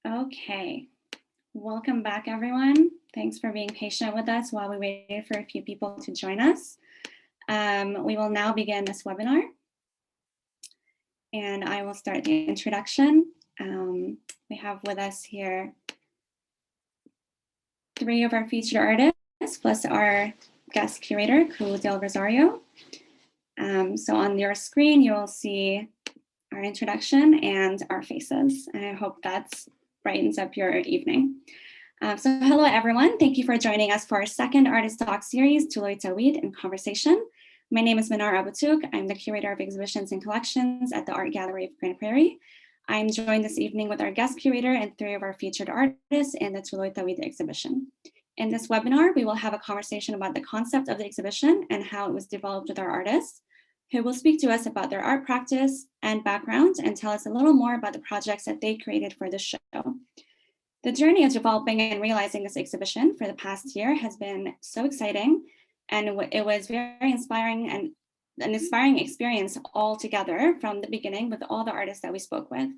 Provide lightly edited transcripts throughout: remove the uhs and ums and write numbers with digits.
Okay, welcome back everyone. Thanks for being patient with us while we waited for a few people to join us. We will now begin this webinar. And I will start the introduction. We have with us here 3 of our featured artists, plus our guest curator, Curators del Rosario. So on your screen, you will see our introduction and our faces. And I hope that brightens up your evening. So hello, everyone. Thank you for joining us for our second artist talk series, Tuloy Tawid in Conversation. My name is Manar. I'm the curator of exhibitions and collections at the Art Gallery of Grande Prairie. I'm joined this evening with our guest curator and 3 of our featured artists in the Tuloy Tawid exhibition. In this webinar, we will have a conversation about the concept of the exhibition and how it was developed with our artists, who will speak to us about their art practice and background and tell us a little more about the projects that they created for the show. The journey of developing and realizing this exhibition for the past year has been so exciting, and it was very inspiring and an inspiring experience altogether from the beginning with all the artists that we spoke with.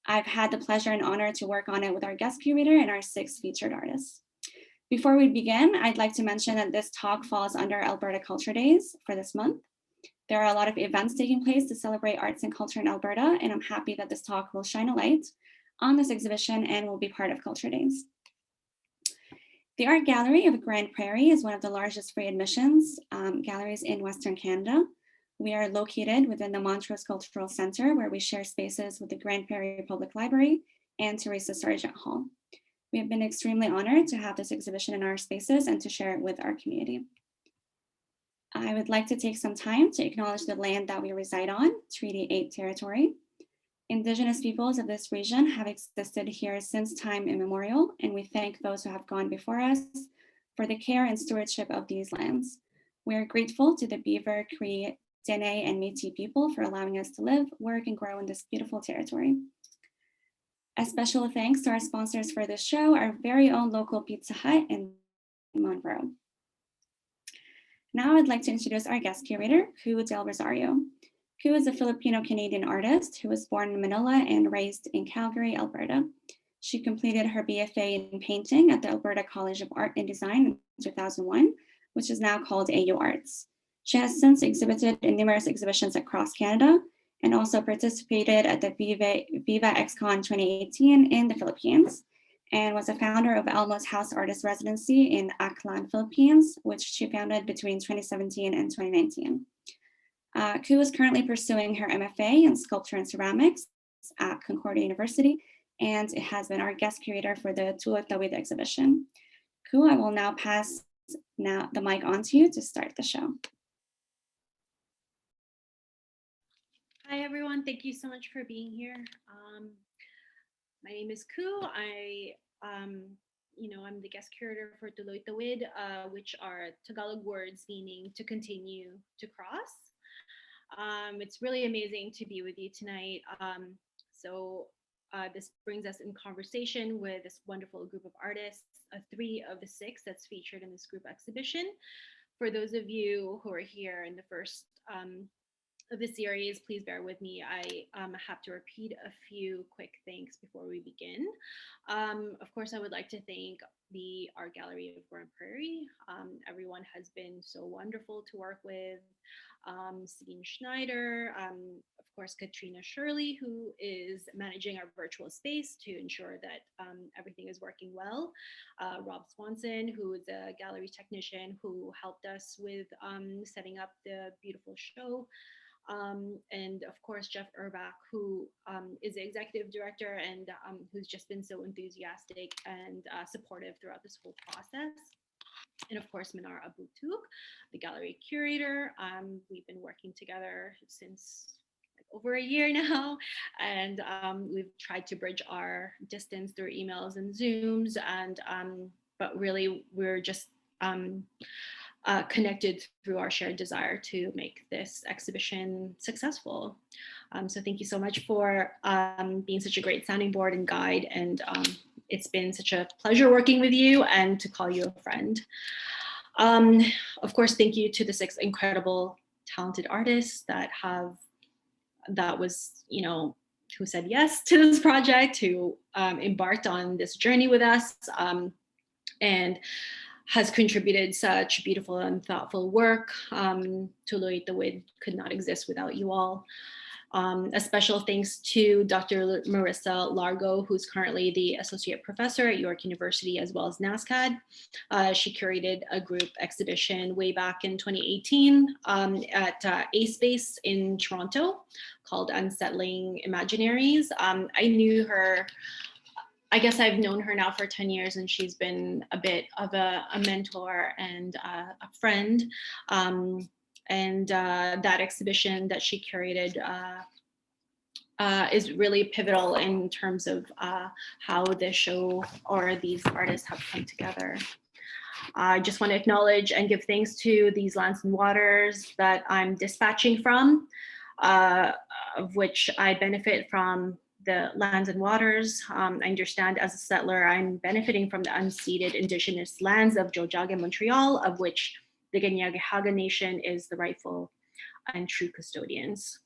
I've had the pleasure and honor to work on it with our guest curator and our 6 featured artists. Before we begin, I'd like to mention that this talk falls under Alberta Culture Days for this month. There are a lot of events taking place to celebrate arts and culture in Alberta, and I'm happy that this talk will shine a light on this exhibition and will be part of Culture Days. The Art Gallery of Grande Prairie is one of the largest free admissions galleries in Western Canada. We are located within the Montrose Cultural Centre, where we share spaces with the Grande Prairie Public Library and Teresa Sargent Hall. We have been extremely honored to have this exhibition in our spaces and to share it with our community. I would like to take some time to acknowledge the land that we reside on, Treaty 8 territory. Indigenous peoples of this region have existed here since time immemorial, and we thank those who have gone before us for the care and stewardship of these lands. We are grateful to the Beaver, Cree, Dene, and Métis people for allowing us to live, work, and grow in this beautiful territory. A special thanks to our sponsors for this show, our very own local Pizza Hut in Monroe. Now I'd like to introduce our guest curator, Curators del Rosario. Cu is a Filipino-Canadian artist who was born in Manila and raised in Calgary, Alberta. She completed her BFA in painting at the Alberta College of Art and Design in 2001, which is now called AU Arts. She has since exhibited in numerous exhibitions across Canada and also participated at the Viva XCon 2018 in the Philippines, and was a founder of Elmo's House Artist Residency in Aklan, Philippines, which she founded between 2017 and 2019. Cu is currently pursuing her MFA in Sculpture and Ceramics at Concordia University, and it has been our guest curator for the Tuloy Tawid exhibition. Cu, I will now pass the mic on to you to start the show. Hi, everyone. Thank you so much for being here. My name is Cu. I'm the guest curator for Tuloy Tawid, which are Tagalog words meaning to continue to cross. It's really amazing to be with you tonight. This brings us in conversation with this wonderful group of artists, 3 of the 6 that's featured in this group exhibition. For those of you who are here in the first of the series, please bear with me. I have to repeat a few quick thanks before we begin. Of course, I would like to thank the Art Gallery of Grande Prairie. Everyone has been so wonderful to work with. Celine Schneider, of course, Katrina Shirley, who is managing our virtual space to ensure that everything is working well. Rob Swanson, who is a gallery technician who helped us with setting up the beautiful show. And of course, Jeff Urbach, who is the executive director and who's just been so enthusiastic and supportive throughout this whole process. And of course, Manar, the gallery curator. We've been working together since over a year now, and we've tried to bridge our distance through emails and Zooms, and but really we're just connected through our shared desire to make this exhibition successful. So thank you so much for being such a great sounding board and guide, and it's been such a pleasure working with you and to call you a friend. Of course, thank you to the 6 incredible, talented artists that was, who said yes to this project, who embarked on this journey with us, and has contributed such beautiful and thoughtful work. Tuloy Tawid could not exist without you all. A special thanks to Dr. Marissa Largo, who's currently the Associate Professor at York University as well as NASCAD. She curated a group exhibition way back in 2018 at A Space in Toronto called Unsettling Imaginaries. I knew her, I guess I've known her now for 10 years, and she's been a bit of a mentor and a friend. And that exhibition that she curated is really pivotal in terms of how the show or these artists have come together. I just want to acknowledge and give thanks to these lands and waters that I'm dispatching from, of which I benefit from the lands and waters. I understand as a settler, I'm benefiting from the unceded indigenous lands of Jojage and Montreal, of which the Ganyagehaga Nation is the rightful and true custodians.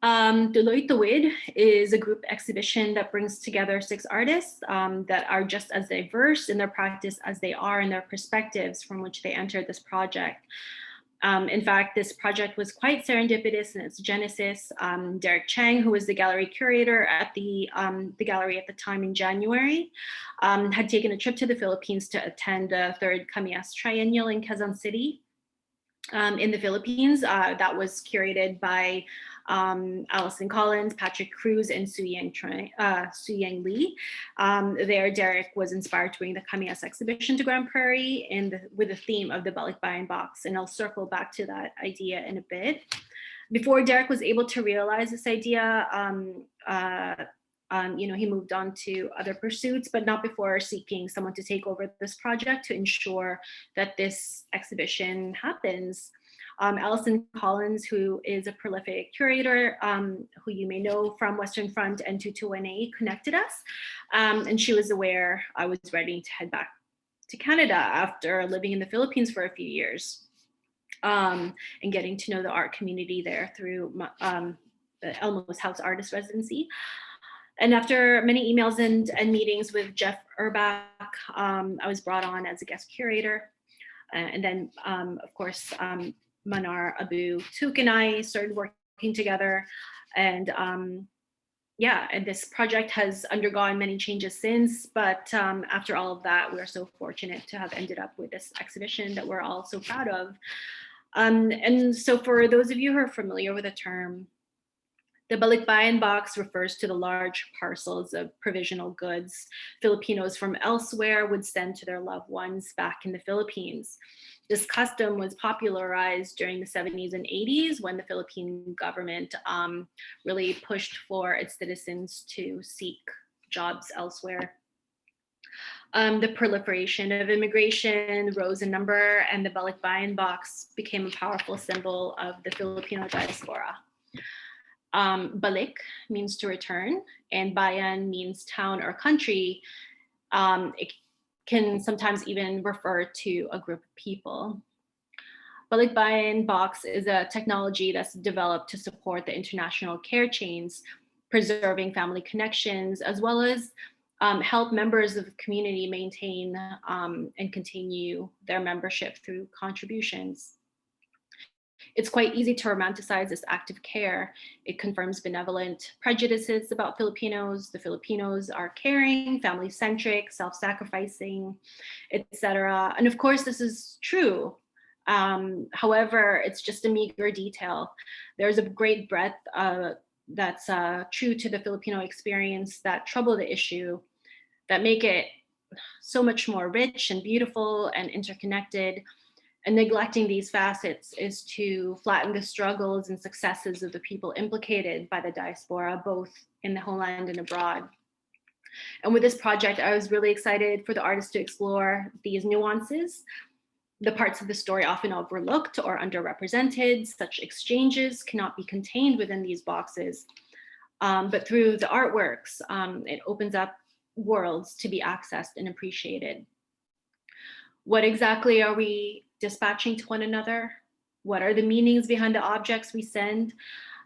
Tuloy Tawid is a group exhibition that brings together 6 artists that are just as diverse in their practice as they are in their perspectives from which they entered this project. In fact, this project was quite serendipitous in its genesis. Derek Chang, who was the gallery curator at the gallery at the time in January, had taken a trip to the Philippines to attend the 3rd Kamias Triennial in Quezon City in the Philippines. That was curated by Allison Collins, Patrick Cruz, and Su Yang Lee. There, Derek was inspired to bring the Kamias exhibition to Grand Prairie with the theme of the balikbayan box, and I'll circle back to that idea in a bit. Before Derek was able to realize this idea, he moved on to other pursuits, but not before seeking someone to take over this project to ensure that this exhibition happens. Allison Collins, who is a prolific curator, who you may know from Western Front and 221A, connected us. And she was aware I was ready to head back to Canada after living in the Philippines for a few years, and getting to know the art community there through the Elmo's House Artist Residency. And after many emails and meetings with Jeff Urbach, I was brought on as a guest curator. And then, of course, Manar, Abu, Touk, and I started working together. And and this project has undergone many changes since. But after all of that, we're so fortunate to have ended up with this exhibition that we're all so proud of. And so for those of you who are familiar with the term, the balikbayan box refers to the large parcels of provisional goods Filipinos from elsewhere would send to their loved ones back in the Philippines. This custom was popularized during the 70s and 80s when the Philippine government really pushed for its citizens to seek jobs elsewhere. The proliferation of immigration rose in number, and the balikbayan box became a powerful symbol of the Filipino diaspora. Balik means to return, and bayan means town or country. It can sometimes even refer to a group of people. Balikbayan box is a technology that's developed to support the international care chains, preserving family connections, as well as help members of the community maintain and continue their membership through contributions. It's quite easy to romanticize this act of care. It confirms benevolent prejudices about Filipinos. The Filipinos are caring, family-centric, self-sacrificing, etc. And of course, this is true. However, it's just a meager detail. There's a great breadth that's true to the Filipino experience that trouble the issue, that make it so much more rich and beautiful and interconnected. And neglecting these facets is to flatten the struggles and successes of the people implicated by the diaspora, both in the homeland and abroad. And with this project, I was really excited for the artists to explore these nuances, the parts of the story often overlooked or underrepresented. Such exchanges cannot be contained within these boxes, but through the artworks, it opens up worlds to be accessed and appreciated. What exactly are we dispatching to one another? What are the meanings behind the objects we send?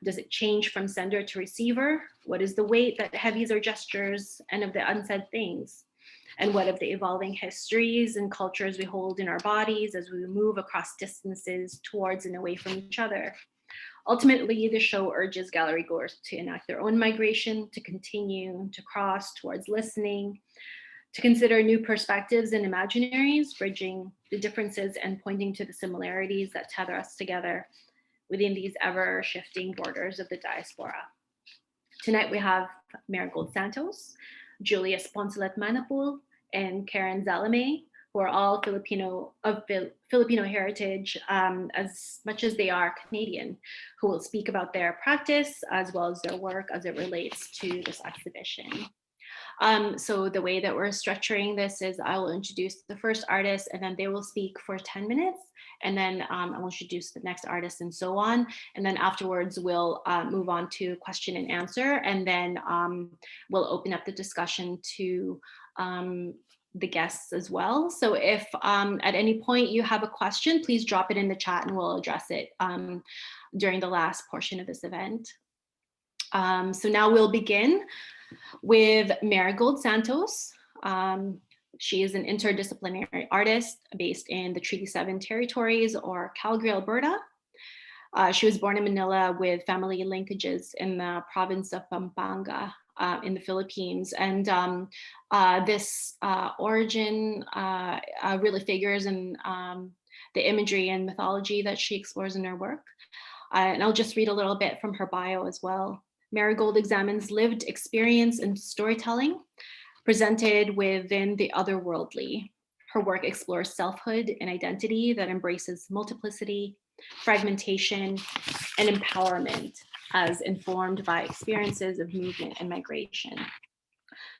Does it change from sender to receiver? What is the weight that heavies our gestures and of the unsaid things? And what of the evolving histories and cultures we hold in our bodies as we move across distances towards and away from each other? Ultimately, the show urges gallery goers to enact their own migration, to continue to cross towards listening, to consider new perspectives and imaginaries, bridging the differences and pointing to the similarities that tether us together within these ever-shifting borders of the diaspora. Tonight we have Marigold Santos, Julius Poncelet Manapul, and Karen Zalamea, who are all Filipino heritage, as much as they are Canadian, who will speak about their practice as well as their work as it relates to this exhibition. So the way that we're structuring this is I will introduce the first artist and then they will speak for 10 minutes. And then I will introduce the next artist and so on. And then afterwards we'll move on to question and answer. And then we'll open up the discussion to the guests as well. So if at any point you have a question, please drop it in the chat and we'll address it during the last portion of this event. So now we'll begin with Marigold Santos. She is an interdisciplinary artist based in the Treaty 7 territories or Calgary, Alberta. She was born in Manila with family linkages in the province of Pampanga in the Philippines. And this origin really figures in the imagery and mythology that she explores in her work. And I'll just read a little bit from her bio as well. Marigold examines lived experience and storytelling presented within the otherworldly. Her work explores selfhood and identity that embraces multiplicity, fragmentation, and empowerment as informed by experiences of movement and migration.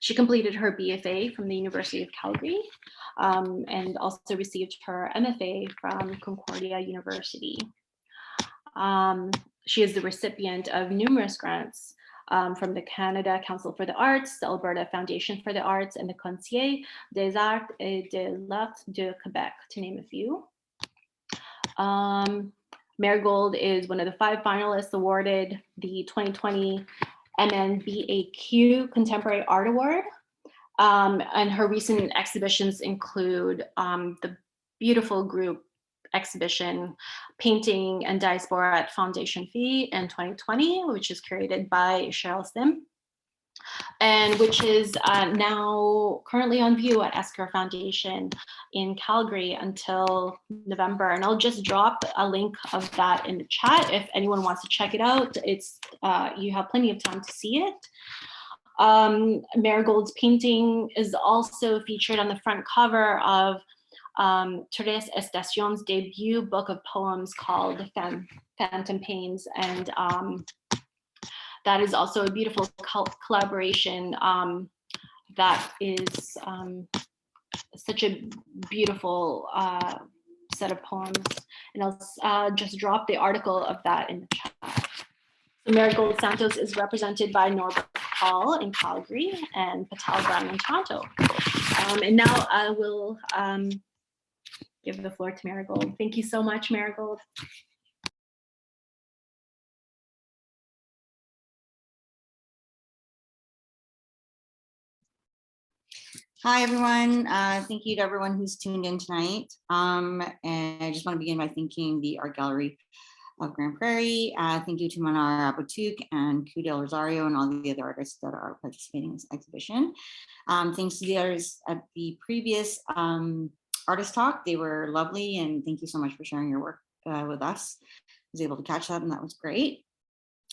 She completed her BFA from the University of Calgary and also received her MFA from Concordia University. She is the recipient of numerous grants from the Canada Council for the Arts, the Alberta Foundation for the Arts, and the Conseil des Arts et de l'Art de Québec, to name a few. Marigold is one of the 5 finalists awarded the 2020 MNBAQ Contemporary Art Award. And her recent exhibitions include the beautiful group exhibition Painting and Diaspora at Foundation Fee in 2020, which is curated by Cheryl Sim, and which is now currently on view at Esker Foundation in Calgary until November. And I'll just drop a link of that in the chat if anyone wants to check it out. It's you have plenty of time to see it. Marigold's painting is also featured on the front cover of Tres Estacion's debut book of poems called Phantom Pains, and that is also a beautiful collaboration that is such a beautiful set of poems, and I'll just drop the article of that in the chat. Marigold Santos is represented by Norbert Hall in Calgary and Patel Brown in Toronto. And now I will give the floor to Marigold. Thank you so much, Marigold. Hi, everyone. Thank you to everyone who's tuned in tonight. And I just want to begin by thanking the Art Gallery of Grand Prairie. Thank you to Manar, Touk, and Rosario, and all the other artists that are participating in this exhibition. Thanks to the artists at the previous artist talk. They were lovely, and thank you so much for sharing your work with us. I was able to catch that, and that was great.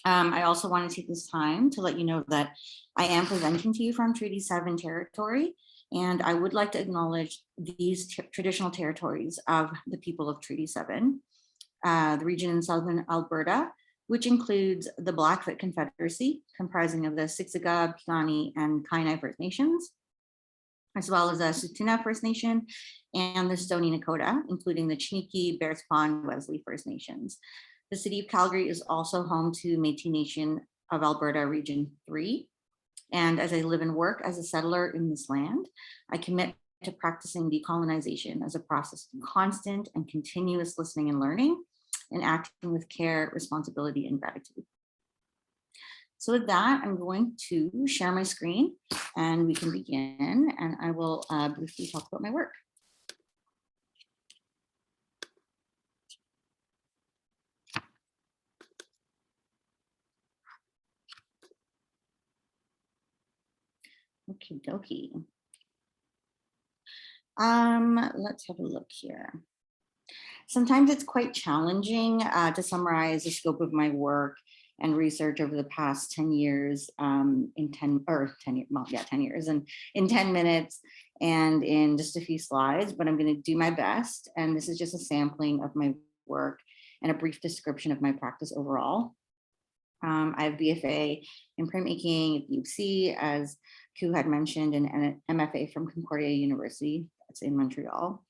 I also want to take this time to let you know that I am presenting to you from Treaty 7 territory, and I would like to acknowledge these traditional territories of the people of Treaty 7, the region in southern Alberta, which includes the Blackfoot Confederacy, comprising of the Siksika, Piikani, and Kainai First Nations, as well as the Tsuut'ina First Nation and the Stoney Nakoda, including the Chiniki, Bears Pond, Wesley First Nations. The city of Calgary is also home to Métis Nation of Alberta Region 3. And as I live and work as a settler in this land, I commit to practicing decolonization as a process of constant and continuous listening and learning, and acting with care, responsibility, and gratitude. So with that, I'm going to share my screen and we can begin, and I will briefly talk about my work. Okie dokie. Let's have a look here. Sometimes it's quite challenging to summarize the scope of my work and research over the past 10 years in 10 years and in 10 minutes and in just a few slides, but I'm going to do my best. And this is just a sampling of my work and a brief description of my practice overall. I have BFA in printmaking at the UC, as Ku had mentioned, and an MFA from Concordia University, that's in Montreal.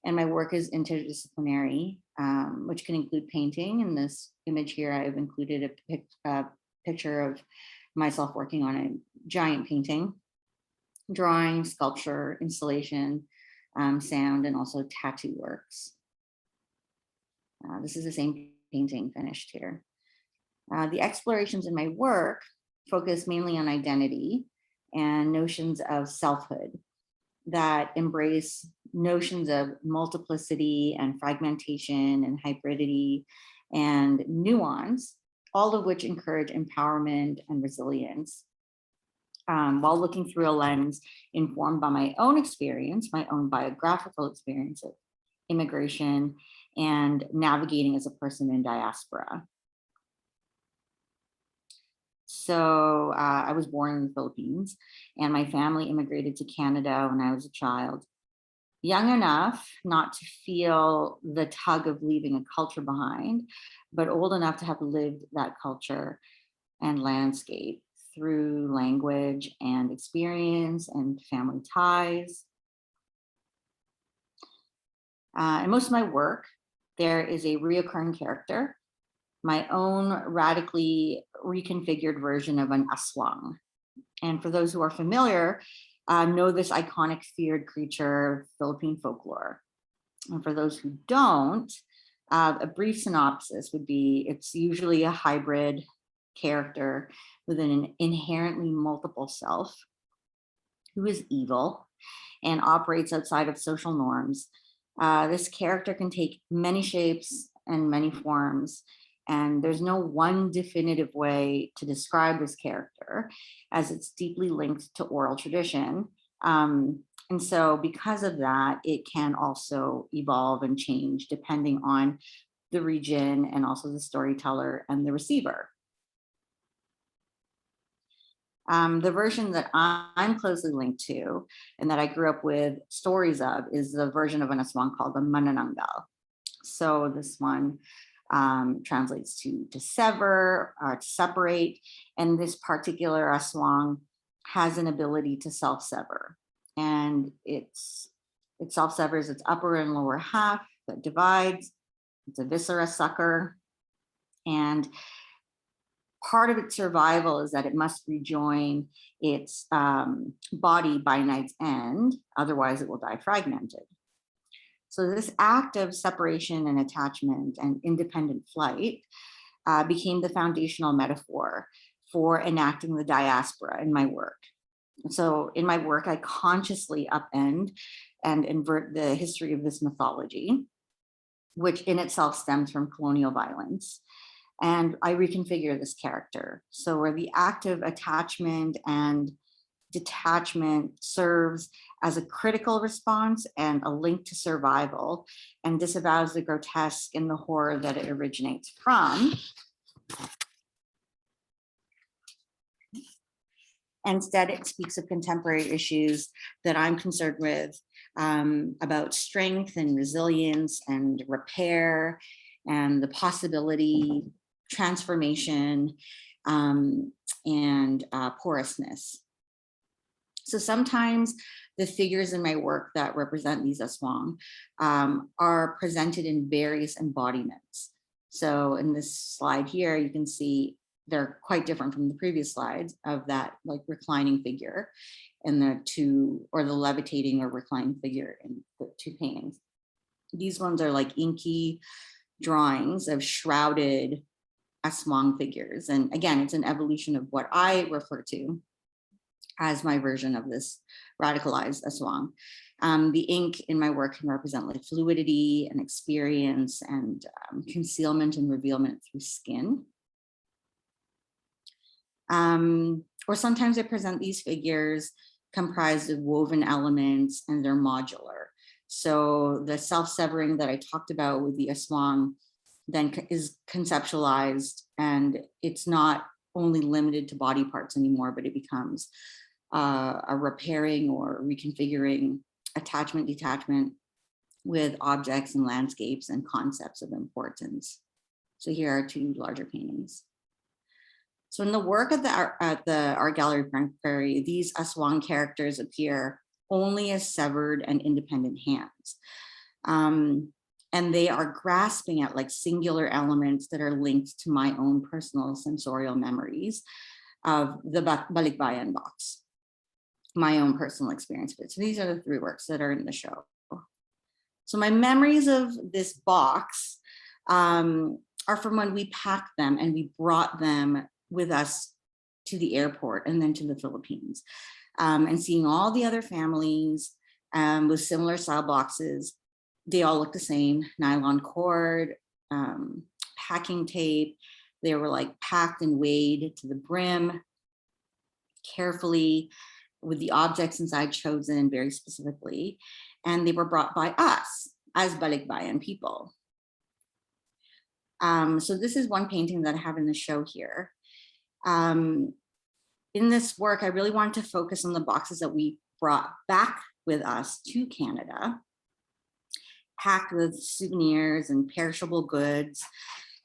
And my work is interdisciplinary, which can include painting. In this image here, I've included a picture of myself working on a giant painting, drawing, sculpture, installation, sound, and also tattoo works. This is the same painting finished here. The explorations in my work focus mainly on identity and notions of selfhood that embrace notions of multiplicity and fragmentation and hybridity and nuance, all of which encourage empowerment and resilience, while looking through a lens informed by my own experience, my own biographical experience of immigration and navigating as a person in diaspora. So I was born in the Philippines, and my family immigrated to Canada when I was a child, young enough not to feel the tug of leaving a culture behind, but old enough to have lived that culture and landscape through language and experience and family ties. In most of my work, there is a reoccurring character, my own radically reconfigured version of an aswang. And for those who are familiar, know this iconic feared creature, Philippine folklore. And for those who don't, a brief synopsis would be, it's usually a hybrid character with an inherently multiple self who is evil and operates outside of social norms. This character can take many shapes and many forms, and there's no one definitive way to describe this character, as it's deeply linked to oral tradition. And so because of that, it can also evolve and change depending on the region and also the storyteller and the receiver. The version that I'm closely linked to and that I grew up with stories of is the version of an aswang called the manananggal. So this one translates to sever or to separate. And this particular aswang has an ability to self-sever. And it self-severs its upper and lower half that divides. It's a viscera sucker. And part of its survival is that it must rejoin its body by night's end, otherwise it will die fragmented. So this act of separation and attachment and independent flight became the foundational metaphor for enacting the diaspora in my work. So in my work, I consciously upend and invert the history of this mythology, which in itself stems from colonial violence. And I reconfigure this character. So where the act of attachment and detachment serves as a critical response and a link to survival, and disavows the grotesque and the horror that it originates from. Instead, it speaks of contemporary issues that I'm concerned with, about strength and resilience and repair and the possibility, transformation, and porousness. So sometimes the figures in my work that represent these aswang are presented in various embodiments. So in this slide here, you can see they're quite different from the previous slides of that like reclining figure and the levitating or reclining figure in the two paintings. These ones are like inky drawings of shrouded aswang figures. And again, it's an evolution of what I refer to as my version of this radicalized aswang. The ink in my work can represent like fluidity and experience and concealment and revealment through skin. Or sometimes I present these figures comprised of woven elements and they're modular. So the self-severing that I talked about with the aswang then is conceptualized, and it's not only limited to body parts anymore, but it becomes a repairing or reconfiguring attachment, detachment with objects and landscapes and concepts of importance. So here are two larger paintings. So in the work at the Art Gallery Prairie, these aswang characters appear only as severed and independent hands. And they are grasping at like singular elements that are linked to my own personal sensorial memories of the balikbayan box, my own personal experience of it. So these are the three works that are in the show. So my memories of this box are from when we packed them and we brought them with us to the airport and then to the Philippines, and seeing all the other families with similar style boxes. They all look the same: nylon cord, packing tape. They were like packed and weighed to the brim carefully with the objects inside chosen very specifically. And they were brought by us as balikbayan people. So this is one painting that I have in the show here. In this work, I really wanted to focus on the boxes that we brought back with us to Canada, packed with souvenirs and perishable goods,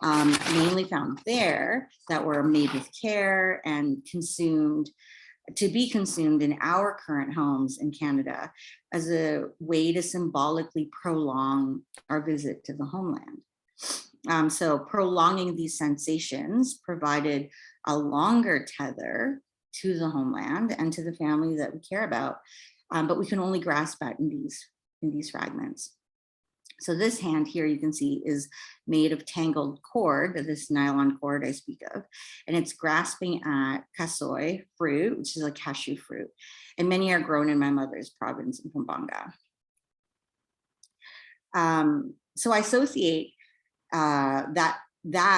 mainly found there, that were made with care and consumed, to be consumed in our current homes in Canada as a way to symbolically prolong our visit to the homeland. So prolonging these sensations provided a longer tether to the homeland and to the family that we care about, but we can only grasp at in these fragments. So this hand here, you can see, is made of tangled cord, this nylon cord I speak of, and it's grasping at kasoy fruit, which is a cashew fruit, and many are grown in my mother's province in Pampanga. So I associate that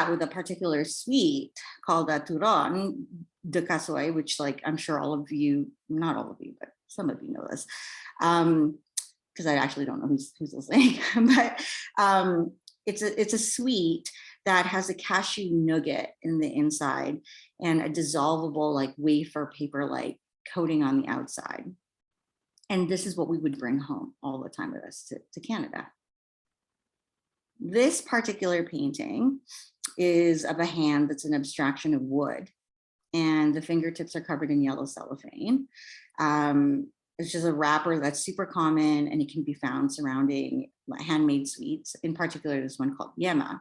with a particular sweet called a turon de kasoy, which, like, I'm sure all of you, not all of you, but some of you know this, because I actually don't know who's listening, but it's a sweet that has a cashew nougat in the inside and a dissolvable, like, wafer paper-like coating on the outside. And this is what we would bring home all the time with us to Canada. This particular painting is of a hand that's an abstraction of wood, and the fingertips are covered in yellow cellophane. It's just a wrapper that's super common, and it can be found surrounding handmade sweets, in particular this one called yema.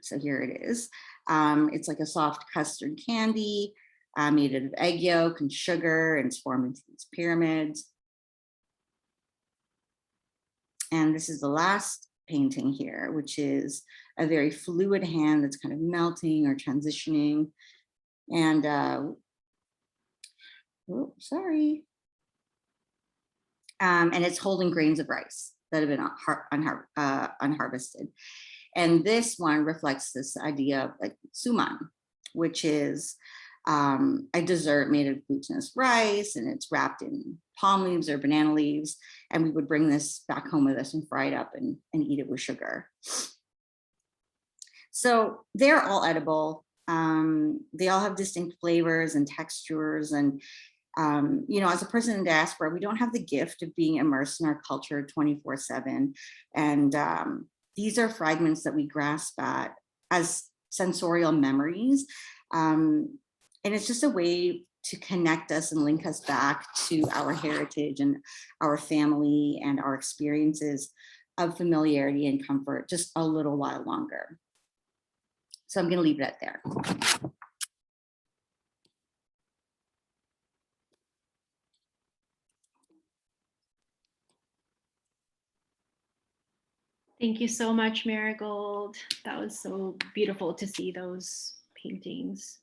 So here it is. It's like a soft custard candy made out of egg yolk and sugar, and it's formed into these pyramids. And this is the last painting here, which is a very fluid hand that's kind of melting or transitioning. And and it's holding grains of rice that have been unharvested. And this one reflects this idea of, like, suman, which is a dessert made of glutinous rice, and it's wrapped in palm leaves or banana leaves. And we would bring this back home with us and fry it up and eat it with sugar. So they're all edible. They all have distinct flavors and textures. And, you know, as a person in diaspora, we don't have the gift of being immersed in our culture 24/7. And these are fragments that we grasp at as sensorial memories. And it's just a way to connect us and link us back to our heritage and our family and our experiences of familiarity and comfort just a little while longer. So I'm going to leave it at there. Thank you so much, Marigold. That was so beautiful to see those paintings.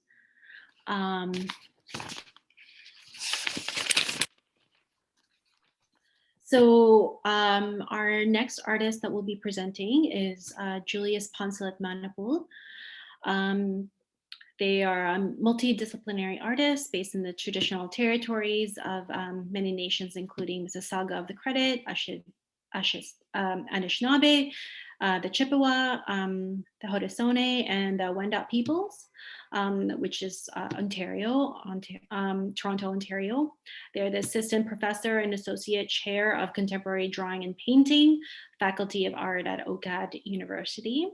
Our next artist that will be presenting is Julius Poncelet Manapul. They are multidisciplinary artists based in the traditional territories of many nations, including Mississauga of the Credit, Anishinaabe, the Chippewa, the Haudenosaunee, and the Wendat peoples, which is Toronto, Ontario. They're the assistant professor and associate chair of contemporary drawing and painting, faculty of art at OCAD University.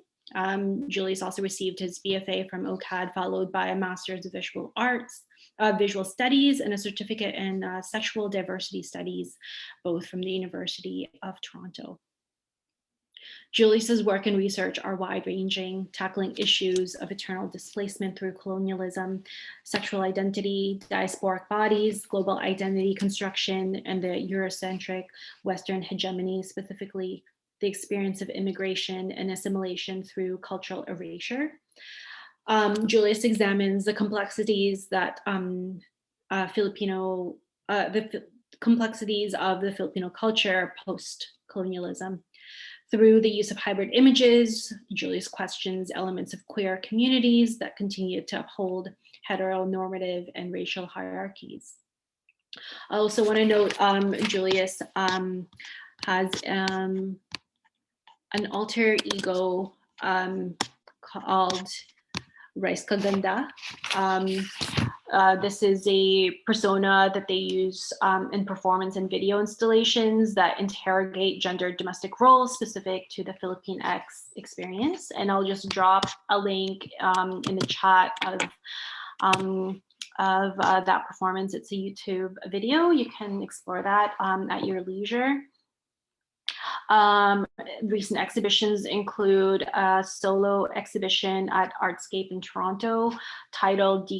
Julius also received his BFA from OCAD, followed by a master's of visual arts, visual studies, and a certificate in sexual diversity studies, both from the University of Toronto. Julius's work and research are wide-ranging, tackling issues of eternal displacement through colonialism, sexual identity, diasporic bodies, global identity construction, and the Eurocentric Western hegemony, specifically the experience of immigration and assimilation through cultural erasure. Julius examines the complexities that the complexities of the Filipino culture post-colonialism. Through the use of hybrid images, Julius questions elements of queer communities that continue to uphold heteronormative and racial hierarchies. I also want to note Julius has an alter ego called Rice Kaganda. This is a persona that they use in performance and video installations that interrogate gendered domestic roles specific to the Philippine experience. And I'll just drop a link in the chat of that performance. It's a YouTube video. You can explore that at your leisure. Recent exhibitions include a solo exhibition at Artscape in Toronto titled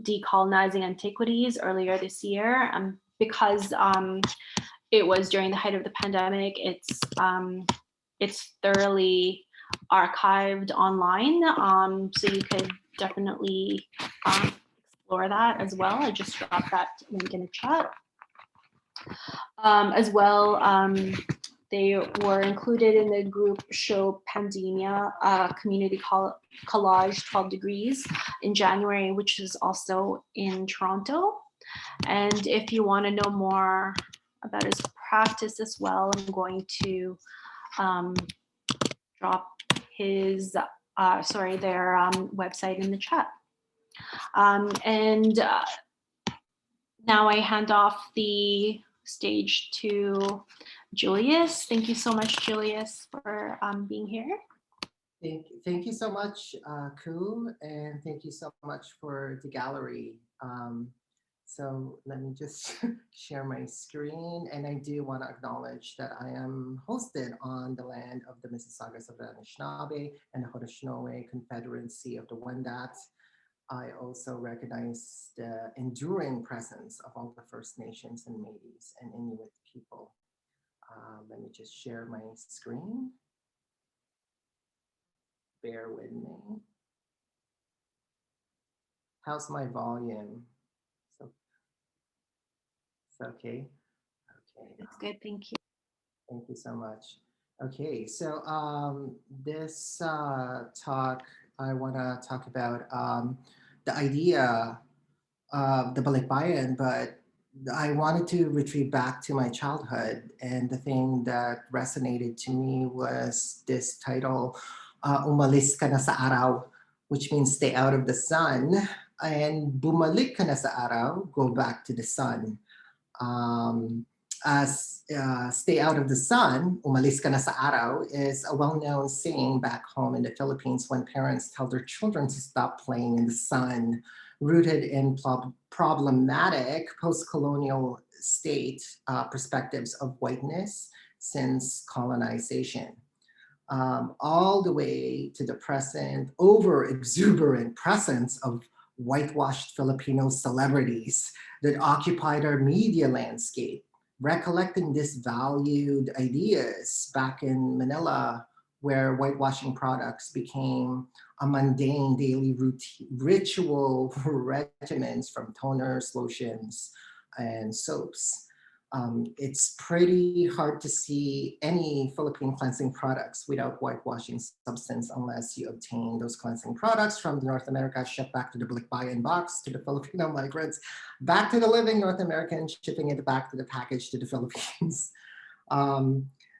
Decolonizing Antiquities earlier this year. Because it was during the height of the pandemic, it's thoroughly archived online, so you could definitely explore that as well. I just dropped that link in the chat. As well, they were included in the group show Pandemia, Community Collage 12 Degrees in January, which is also in Toronto. And if you want to know more about his practice as well, I'm going to drop his, their website in the chat. Now I hand off the stage to Julius. Thank you so much, Julius, for being here. Thank you so much, Ku, and thank you so much for the gallery. So let me just share my screen, and I do want to acknowledge that I am hosted on the land of the Mississaugas of the Anishinaabe and the Haudenosaunee Confederacy of the Wendat. I also recognize the enduring presence of all the First Nations and Métis and Inuit people. Let me just share my screen. Bear with me. How's my volume? So it's okay. Okay. It's good, thank you. Thank you so much. Okay, so this talk, I want to talk about the idea of the balikbayan, but I wanted to retreat back to my childhood, and the thing that resonated to me was this title, Umalis ka na sa araw, which means stay out of the sun, and bumalik ka na sa araw, go back to the sun. Stay out of the sun, umalis ka na sa araw, is a well-known saying back home in the Philippines when parents tell their children to stop playing in the sun, rooted in problematic post-colonial state perspectives of whiteness since colonization. All the way to the present over-exuberant presence of whitewashed Filipino celebrities that occupied our media landscape. Recollecting these valued ideas back in Manila where whitewashing products became a mundane daily routine, ritual regimens from toners, lotions, and soaps. It's pretty hard to see any Philippine cleansing products without whitewashing substance unless you obtain those cleansing products from North America, shipped back to the balikbayan box to the Filipino migrants, back to the living North American, shipping it back to the package to the Philippines.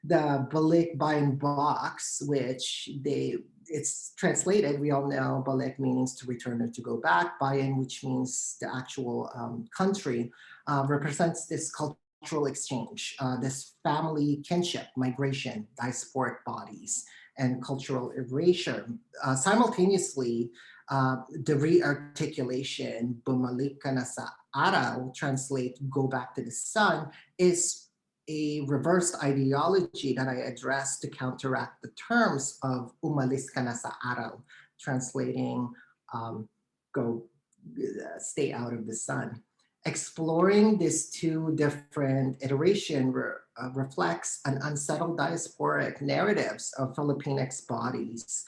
The balikbayan box, which it's translated, we all know balik means to return or to go back, bayan, which means the actual country, represents this cultural exchange, this family kinship, migration, diasporic bodies, and cultural erasure. Simultaneously, the re-articulation, bumalik ka na sa araw, translate go back to the sun, is a reversed ideology that I address to counteract the terms of umalis ka na sa araw, translating go stay out of the sun. Exploring these two different iterations reflects an unsettled diasporic narratives of Filipinx bodies.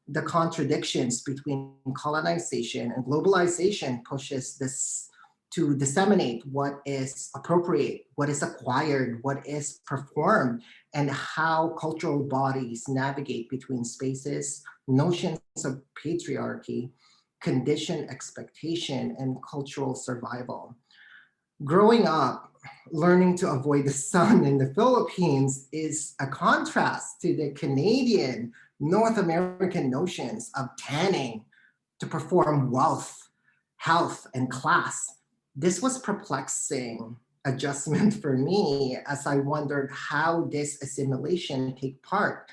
The contradictions between colonization and globalization pushes this to disseminate what is appropriate, what is acquired, what is performed, and how cultural bodies navigate between spaces, notions of patriarchy, conditioned expectation, and cultural survival. Growing up, learning to avoid the sun in the Philippines is a contrast to the Canadian, North American notions of tanning to perform wealth, health, and class. This was perplexing adjustment for me as I wondered how this assimilation take part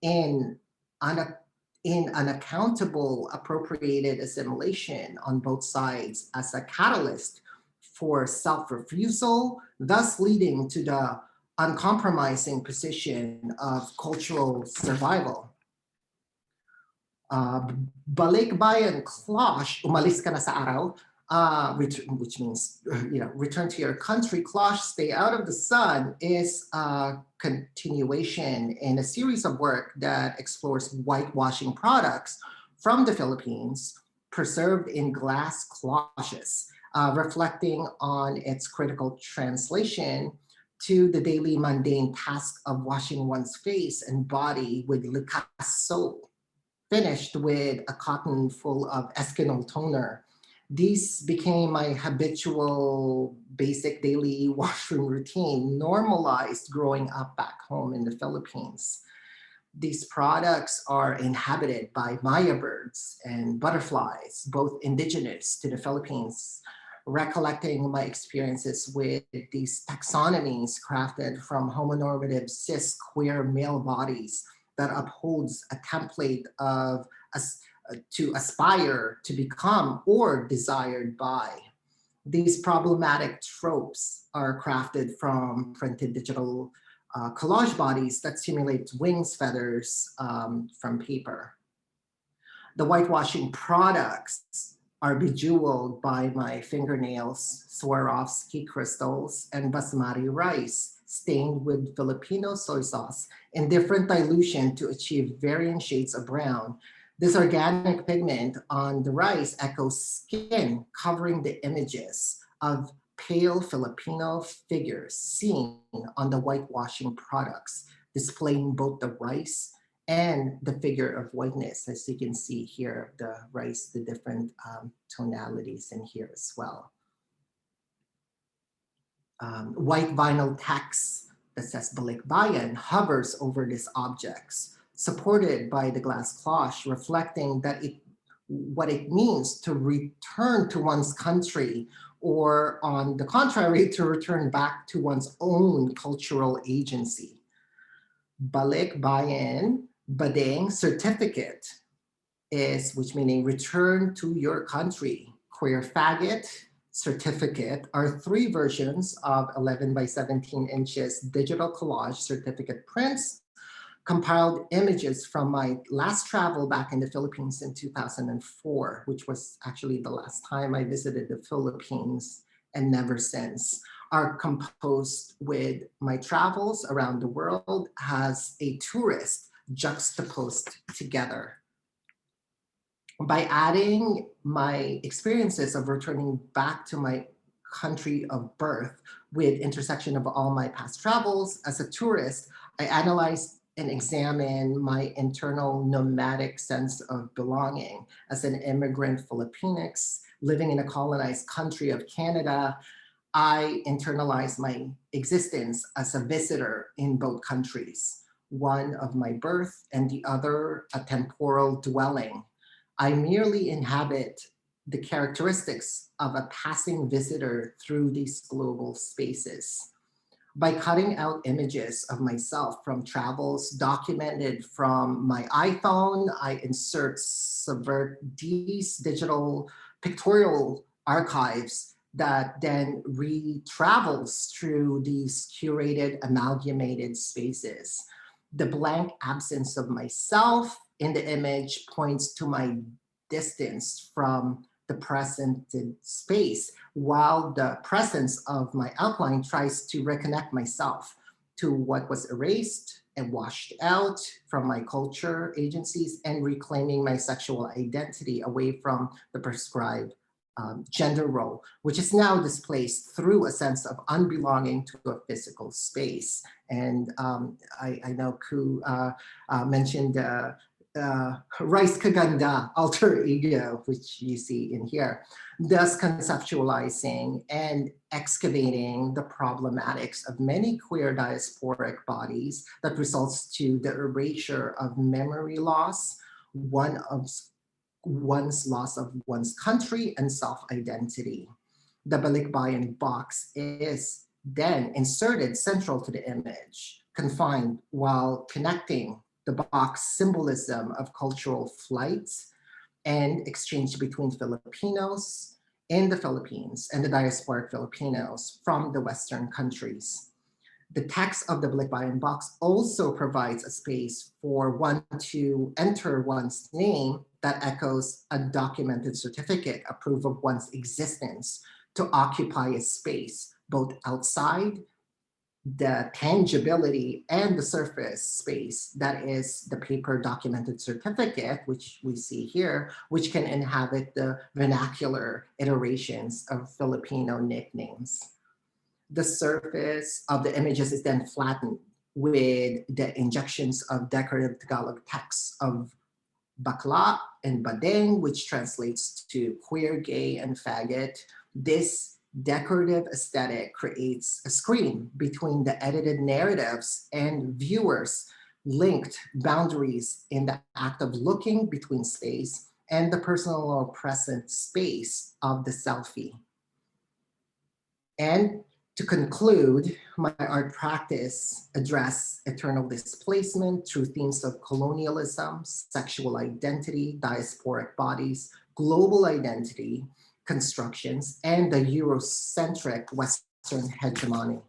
in unaccountable appropriated assimilation on both sides as a catalyst for self-refusal, thus leading to the uncompromising position of cultural survival. Balikbayan cloche, umalis ka na sa araw, which means return to your country. Cloche, stay out of the sun, is a continuation in a series of work that explores whitewashing products from the Philippines preserved in glass cloches, reflecting on its critical translation to the daily mundane task of washing one's face and body with lucrative soap, finished with a cotton full of Eskinol toner. These became my habitual basic daily washroom routine, normalized growing up back home in the Philippines. These products are inhabited by Maya birds and butterflies, both indigenous to the Philippines. Recollecting my experiences with these taxonomies crafted from homonormative cis queer male bodies that upholds a template of to aspire to become or desired by. These problematic tropes are crafted from printed digital collage bodies that simulate wings, feathers from paper. The whitewashing products are bejeweled by my fingernails, Swarovski crystals, and basmati rice, stained with Filipino soy sauce in different dilution to achieve varying shades of brown. This organic pigment on the rice echoes skin, covering the images of pale Filipino figures seen on the whitewashing products, displaying both the rice and the figure of whiteness. As you can see here, the rice, the different tonalities in here as well. White vinyl text that says balikbayan hovers over these objects, supported by the glass cloche, reflecting that what it means to return to one's country, or on the contrary, to return back to one's own cultural agency. Balikbayan, bading, certificate, which meaning return to your country. Queer faggot, certificate are three versions of 11 by 17 inches digital collage certificate prints, compiled images from my last travel back in the Philippines in 2004, which was actually the last time I visited the Philippines, and never since. Are composed with my travels around the world as a tourist, juxtaposed together. By adding my experiences of returning back to my country of birth with intersection of all my past travels as a tourist, I analyzed and examine my internal nomadic sense of belonging as an immigrant Filipinx living in a colonized country of Canada. I internalized my existence as a visitor in both countries, one of my birth and the other a temporal dwelling. I merely inhabit the characteristics of a passing visitor through these global spaces. By cutting out images of myself from travels documented from my iPhone, I subvert these digital pictorial archives that then re-travels through these curated, amalgamated spaces. The blank absence of myself in the image points to my distance from the presented space, while the presence of my outline tries to reconnect myself to what was erased and washed out from my culture agencies and reclaiming my sexual identity away from the prescribed gender role, which is now displaced through a sense of unbelonging to a physical space. And I know Ku mentioned Rice Kaganda alter ego, which you see in here, thus conceptualizing and excavating the problematics of many queer diasporic bodies that results to the erasure of memory loss, one's loss of one's country and self-identity. The balikbayan box is then inserted central to the image, confined while connecting the box symbolism of cultural flights and exchange between Filipinos in the Philippines and the diasporic Filipinos from the Western countries. The text of the balikbayan box also provides a space for one to enter one's name that echoes a documented certificate, a proof of one's existence, to occupy a space both outside the tangibility and the surface space that is the paper documented certificate, which we see here, which can inhabit the vernacular iterations of Filipino nicknames. The surface of the images is then flattened with the injections of decorative Tagalog texts of bakla and badeng, which translates to queer, gay, and faggot. This decorative aesthetic creates a screen between the edited narratives and viewers, linked boundaries in the act of looking between space and the personal or present space of the selfie. And to conclude, my art practice address eternal displacement through themes of colonialism, sexual identity, diasporic bodies, global identity, constructions, and the Eurocentric Western hegemony.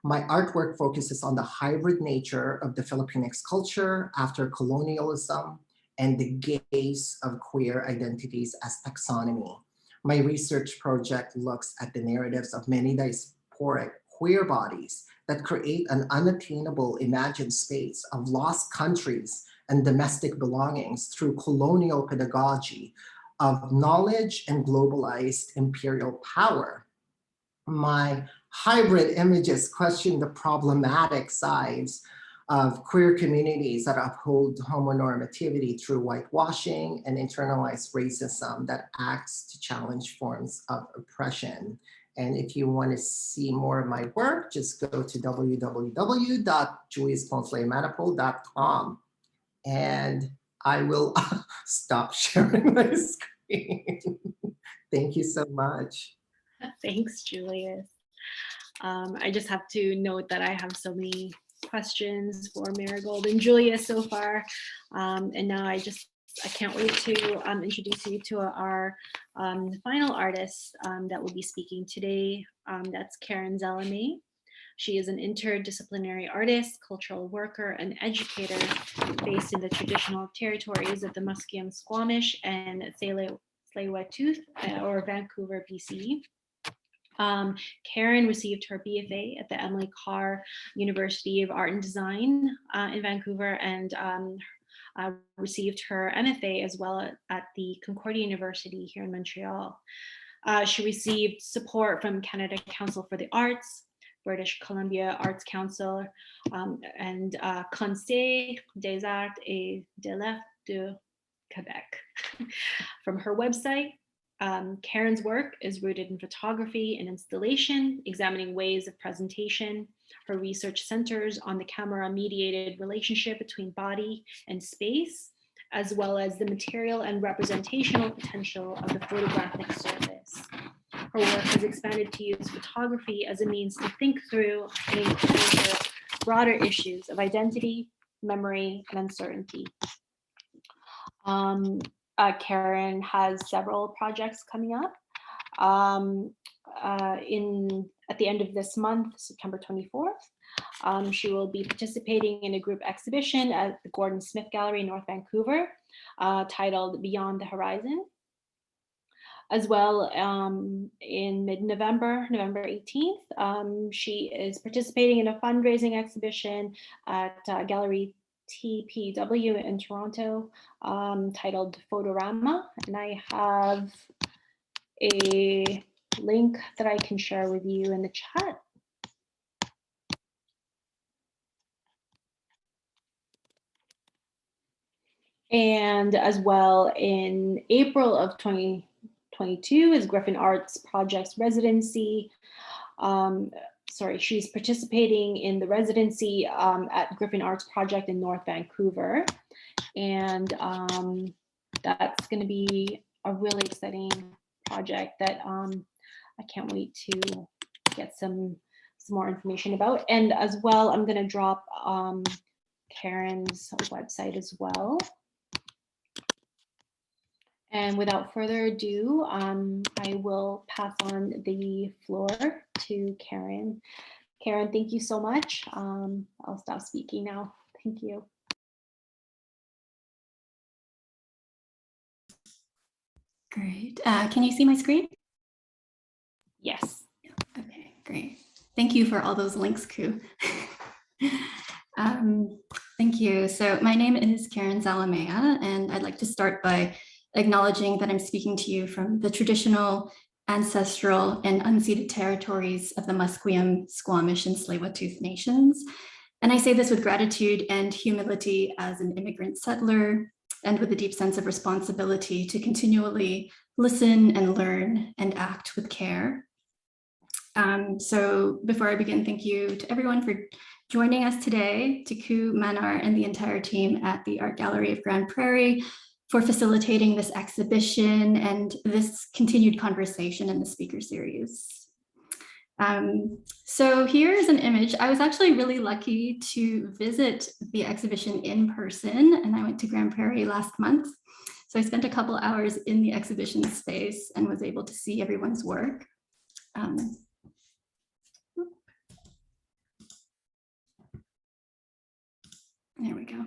My artwork focuses on the hybrid nature of the Filipinx culture after colonialism and the gaze of queer identities as taxonomy. My research project looks at the narratives of many diasporic queer bodies that create an unattainable imagined space of lost countries and domestic belongings through colonial pedagogy of knowledge and globalized imperial power. My hybrid images question the problematic sides of queer communities that uphold homonormativity through whitewashing and internalized racism that acts to challenge forms of oppression. And if you want to see more of my work, just go to www.juliusponceletmanapul.com. And I will stop sharing my screen. Thank you so much. Thanks, Julius. I just have to note that I have so many questions for Marigold and Julius so far. And now I can't wait to introduce you to our final artist that will be speaking today. That's Karen Zalamea. She is an interdisciplinary artist, cultural worker, and educator based in the traditional territories of the Musqueam, Squamish, and Tsleil-Waututh, or Vancouver, BC. Karen received her BFA at the Emily Carr University of Art and Design in Vancouver, and received her MFA as well at the Concordia University here in Montreal. She received support from Canada Council for the Arts, British Columbia Arts Council, and Conseil des Arts et des Lettres de Quebec. From her website, Karen's work is rooted in photography and installation, examining ways of presentation. Her research centers on the camera-mediated relationship between body and space, as well as the material and representational potential of the photographic surface. Her work has expanded to use photography as a means to think through and encounter broader issues of identity, memory, and uncertainty. Karen has several projects coming up. At the end of this month, September 24th, she will be participating in a group exhibition at the Gordon Smith Gallery in North Vancouver, titled Beyond the Horizon. As well, in mid-November, November 18th, she is participating in a fundraising exhibition at Gallery TPW in Toronto, titled Photorama. And I have a link that I can share with you in the chat. And as well, in April of 2022 is Griffin Arts Project's residency. She's participating in the residency at Griffin Arts Project in North Vancouver. And that's going to be a really exciting project that I can't wait to get some more information about. And as well, I'm going to drop Karen's website as well. And without further ado, I will pass on the floor to Karen. Karen, thank you so much. I'll stop speaking now. Thank you. Great. Can you see my screen? Yes. Okay, great. Thank you for all those links, Ku. Thank you. So my name is Karen Zalamea, and I'd like to start by acknowledging that I'm speaking to you from the traditional, ancestral, and unceded territories of the Musqueam, Squamish, and Tsleil-Waututh nations. And I say this with gratitude and humility as an immigrant settler, and with a deep sense of responsibility to continually listen and learn and act with care. So before I begin, thank you to everyone for joining us today, to Ku, Manar, and the entire team at the Art Gallery of Grande Prairie for facilitating this exhibition and this continued conversation in the speaker series. So here's an image. I was actually really lucky to visit the exhibition in person, and I went to Grande Prairie last month. So I spent a couple hours in the exhibition space and was able to see everyone's work. There we go.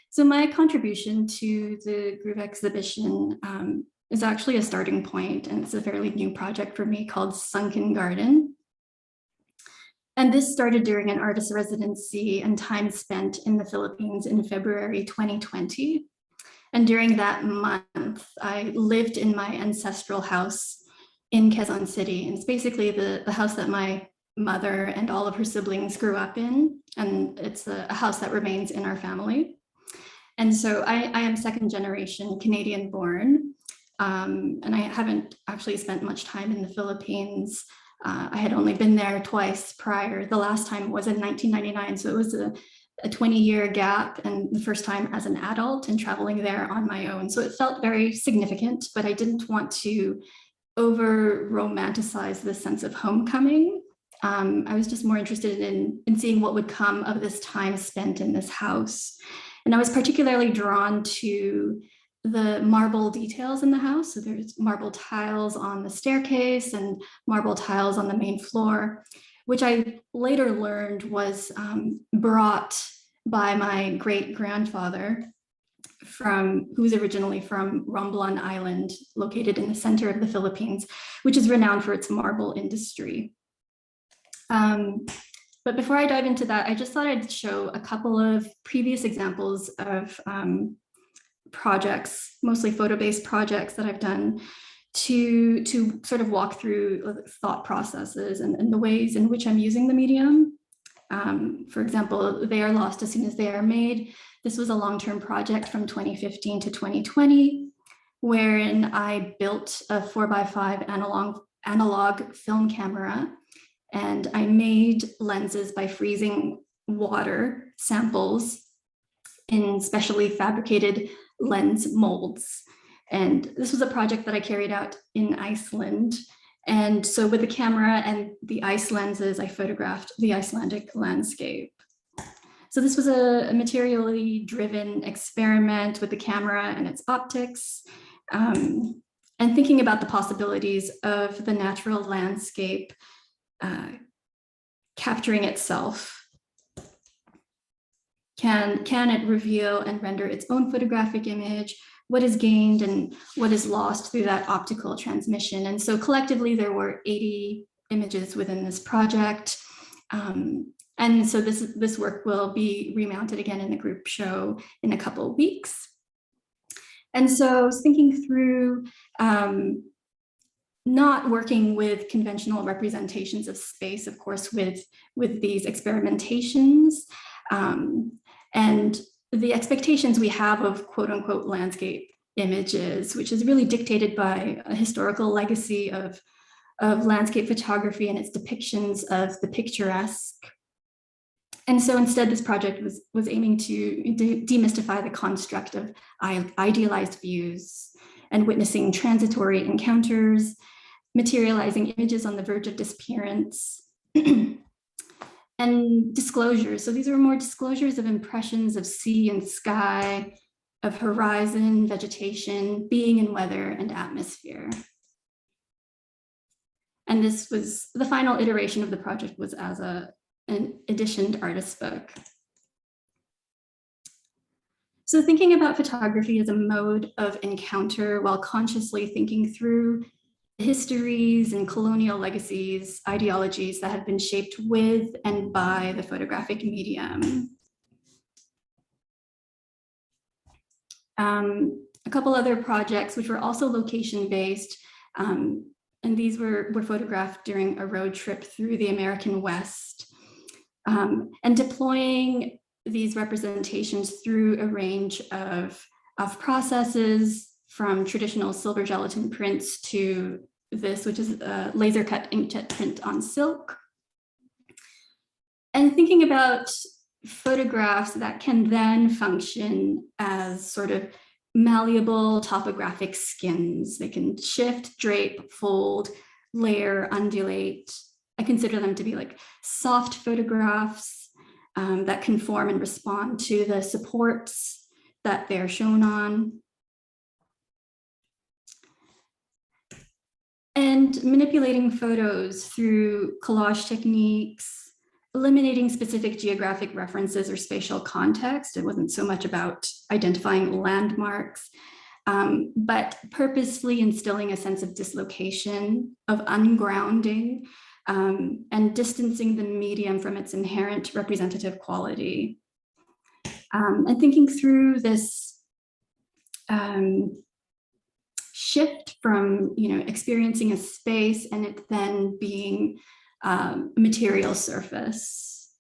So my contribution to the group exhibition is actually a starting point, and it's a fairly new project for me called Sunken Garden. And this started during an artist residency and time spent in the Philippines in February 2020. And during that month, I lived in my ancestral house in Quezon City. And it's basically the house that my mother and all of her siblings grew up in. And it's a house that remains in our family. And so I am second generation Canadian born, and I haven't actually spent much time in the Philippines. I had only been there twice prior. The last time was in 1999, so it was a 20-year gap, and the first time as an adult and traveling there on my own. So it felt very significant, but I didn't want to over romanticize the sense of homecoming. I was just more interested in seeing what would come of this time spent in this house. And I was particularly drawn to the marble details in the house. So there's marble tiles on the staircase and marble tiles on the main floor, which I later learned was brought by my great grandfather who's originally from Romblon Island, located in the center of the Philippines, which is renowned for its marble industry. But before I dive into that, I just thought I'd show a couple of previous examples of projects, mostly photo-based projects that I've done to sort of walk through thought processes and the ways in which I'm using the medium. For example, they are lost as soon as they are made. This was a long-term project from 2015 to 2020, wherein I built a 4x5 analog film camera, and I made lenses by freezing water samples in specially fabricated lens molds. And this was a project that I carried out in Iceland. And so with the camera and the ice lenses, I photographed the Icelandic landscape. So this was a materially driven experiment with the camera and its optics, and thinking about the possibilities of the natural landscape capturing itself. Can it reveal and render its own photographic image? What is gained and what is lost through that optical transmission? And so collectively, there were 80 images within this project. And so this work will be remounted again in the group show in a couple of weeks. And so I was thinking through not working with conventional representations of space, of course, with these experimentations, and the expectations we have of quote unquote landscape images, which is really dictated by a historical legacy of landscape photography and its depictions of the picturesque. And so instead, this project was aiming to demystify the construct of idealized views and witnessing transitory encounters, materializing images on the verge of disappearance, and disclosures. So these are more disclosures of impressions of sea and sky, of horizon, vegetation, being and weather, and atmosphere. And this was the final iteration of the project, was as an editioned artist book. So thinking about photography as a mode of encounter while consciously thinking through histories and colonial legacies, ideologies that have been shaped with and by the photographic medium. A couple other projects which were also location-based, and these were photographed during a road trip through the American West, and deploying these representations through a range of processes, from traditional silver gelatin prints to this, which is a laser cut inkjet print on silk. And thinking about photographs that can then function as sort of malleable topographic skins. They can shift, drape, fold, layer, undulate. I consider them to be like soft photographs that conform and respond to the supports that they're shown on. And manipulating photos through collage techniques, eliminating specific geographic references or spatial context. It wasn't so much about identifying landmarks, but purposefully instilling a sense of dislocation, of ungrounding, and distancing the medium from its inherent representative quality. And thinking through this shift from, experiencing a space and it then being a material surface.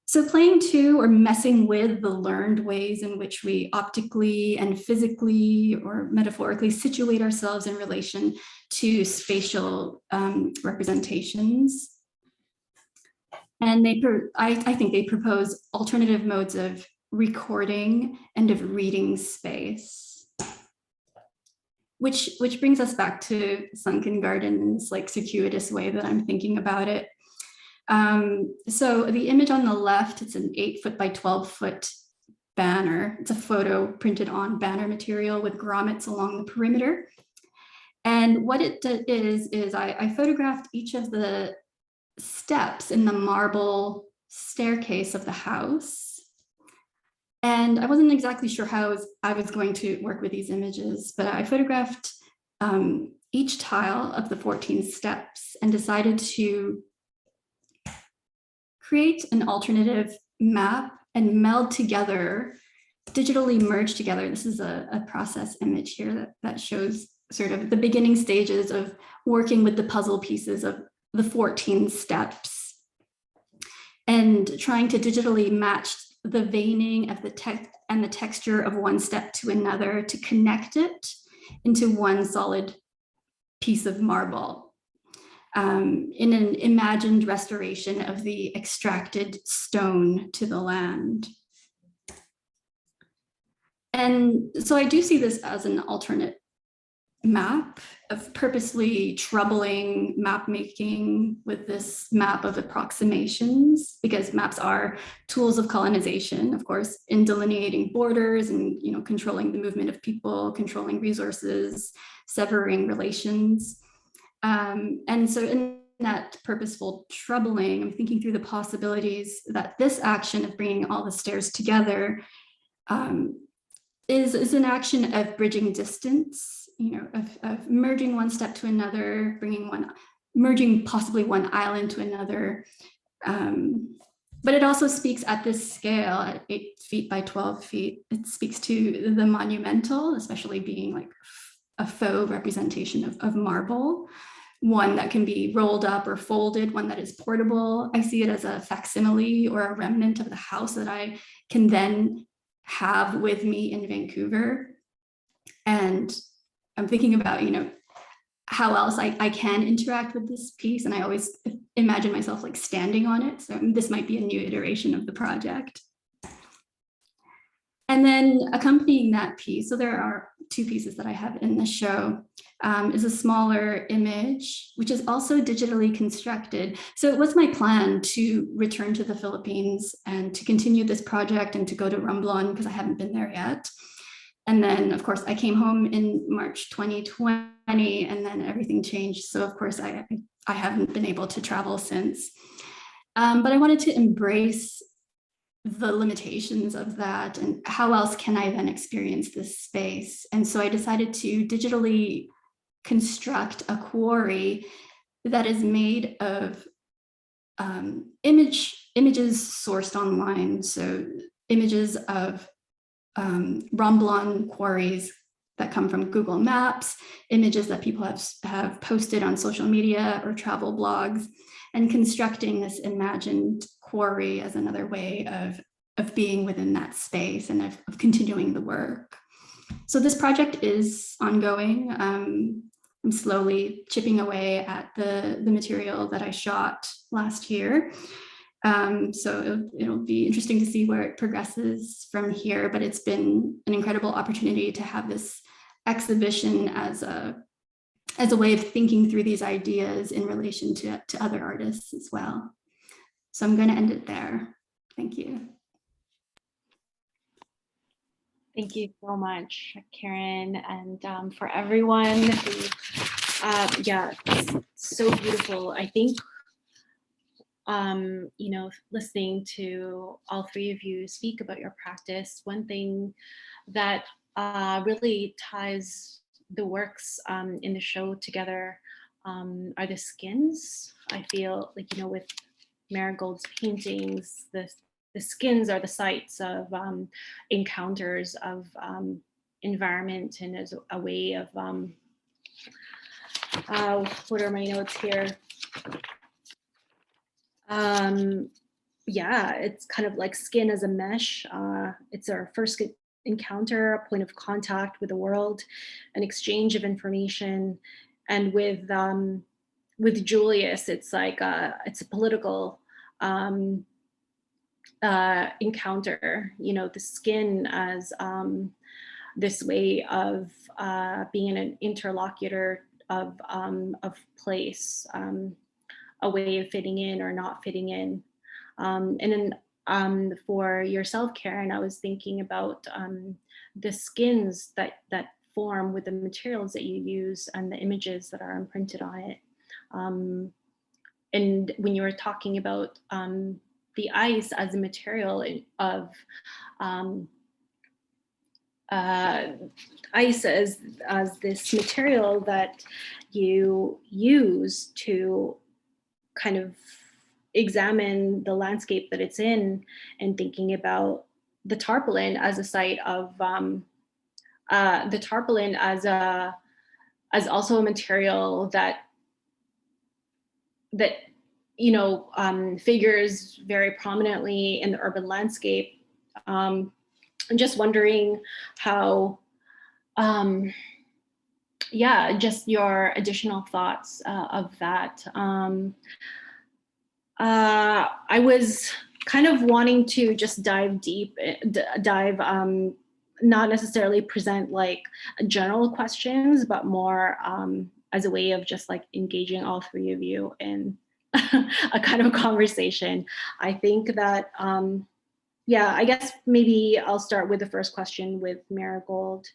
So playing to or messing with the learned ways in which we optically and physically or metaphorically situate ourselves in relation to spatial representations. And I think they propose alternative modes of recording and of reading space, which brings us back to Sunken Garden in this like circuitous way that I'm thinking about it. So the image on the left, it's an 8-foot by 12-foot banner. It's a photo printed on banner material with grommets along the perimeter. And what it is I photographed each of the steps in the marble staircase of the house. And I wasn't exactly sure how I was going to work with these images, but I photographed each tile of the 14 steps and decided to create an alternative map and meld together, digitally merge together. This is a process image here that shows sort of the beginning stages of working with the puzzle pieces of the 14 steps and trying to digitally match the veining of the text and the texture of one step to another to connect it into one solid piece of marble in an imagined restoration of the extracted stone to the land. And so I do see this as an alternate map of purposely troubling map making with this map of approximations, because maps are tools of colonization, of course, in delineating borders and controlling the movement of people, controlling resources, severing relations. And so in that purposeful troubling, I'm thinking through the possibilities that this action of bringing all the stairs together is an action of bridging distance, of merging one step to another, merging possibly one island to another. But it also speaks at this scale, at 8 feet by 12 feet. It speaks to the monumental, especially being like a faux representation of marble, one that can be rolled up or folded, one that is portable. I see it as a facsimile or a remnant of the house that I can then have with me in Vancouver. And I'm thinking about, how else I can interact with this piece. And I always imagine myself like standing on it. So this might be a new iteration of the project. And then accompanying that piece, so there are 2 pieces that I have in the show, is a smaller image, which is also digitally constructed. So it was my plan to return to the Philippines and to continue this project and to go to Romblon because I haven't been there yet. And then, of course, I came home in March 2020, and then everything changed. So, of course, I haven't been able to travel since. But I wanted to embrace the limitations of that and how else can I then experience this space. And so I decided to digitally construct a quarry that is made of images sourced online. So images of Romblon quarries that come from Google Maps, images that people have posted on social media or travel blogs, and constructing this imagined quarry as another way of being within that space and of continuing the work. So this project is ongoing. I'm slowly chipping away at the material that I shot last year. So it'll be interesting to see where it progresses from here, but it's been an incredible opportunity to have this exhibition as a way of thinking through these ideas in relation to other artists as well. So I'm going to end it there. Thank you. Thank you so much, Karen, and for everyone who, yeah, it's so beautiful. I think, listening to all 3 of you speak about your practice, one thing that really ties the works in the show together are the skins. I feel like, with Marigold's paintings, the skins are the sites of encounters of environment, and as a way of, what are my notes here? Yeah, it's kind of like skin as a mesh. It's our first encounter, a point of contact with the world, an exchange of information. And with Julius, it's like it's a political encounter, the skin as this way of being an interlocutor of place, a way of fitting in or not fitting in. And then for yourself, Karen, I was thinking about the skins that form with the materials that you use and the images that are imprinted on it. And when you were talking about the ice as a material of ice as this material that you use to kind of examine the landscape that it's in, and thinking about the tarpaulin as a site of the tarpaulin as also a material that figures very prominently in the urban landscape. I'm just wondering how, just your additional thoughts of that. I was kind of wanting to just dive deep, not necessarily present like general questions, but more as a way of just like engaging all three of you in a kind of conversation. I think that, I guess maybe I'll start with the first question with Marigold.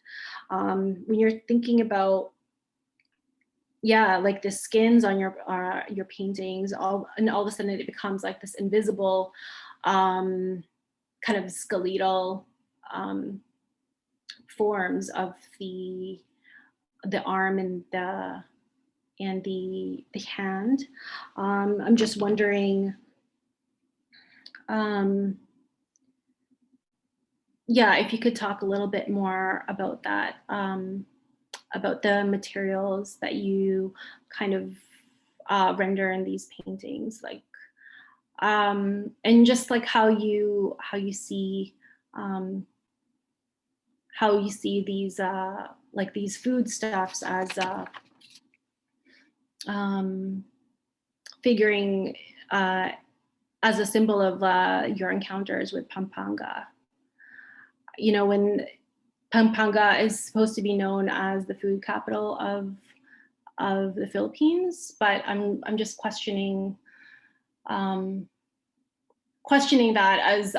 When you're thinking about, like the skins on your paintings, all of a sudden it becomes like this invisible kind of skeletal forms of the arm and the hand. I'm just wondering, if you could talk a little bit more about that, about the materials that you kind of render in these paintings, like, and just like how you see these like these foodstuffs as figuring as a symbol of your encounters with Pampanga. When Pampanga is supposed to be known as the food capital of the Philippines, but I'm just questioning that as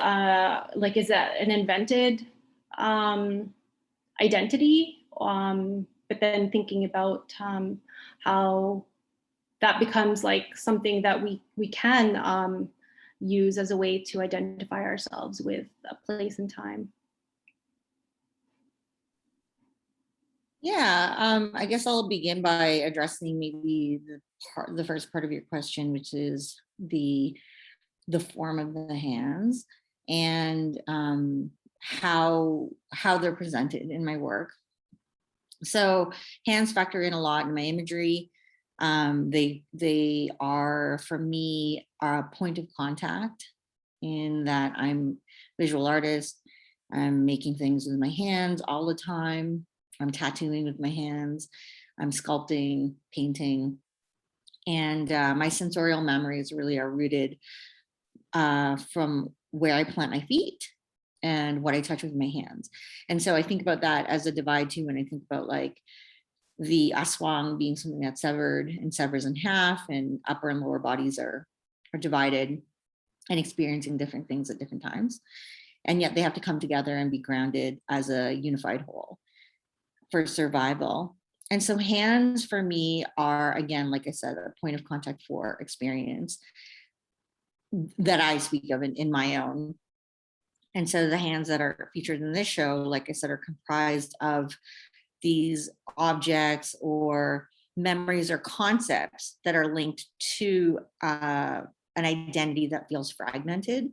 like, is that an invented identity? But then thinking about how that becomes like something that we can use as a way to identify ourselves with a place and time. Yeah, I guess I'll begin by addressing maybe the first part of your question, which is the form of the hands and how they're presented in my work. So hands factor in a lot in my imagery. They are, for me, a point of contact in that I'm a visual artist. I'm making things with my hands all the time. I'm tattooing with my hands. I'm sculpting, painting. And my sensorial memories really are rooted from where I plant my feet and what I touch with my hands. And so I think about that as a divide too, when I think about like the aswang being something that's severed and severs in half, and upper and lower bodies are divided and experiencing different things at different times. And yet they have to come together and be grounded as a unified whole for survival. And so hands for me are, again, like I said, a point of contact for experience that I speak of in my own. And so the hands that are featured in this show, like I said, are comprised of these objects or memories or concepts that are linked to an identity that feels fragmented,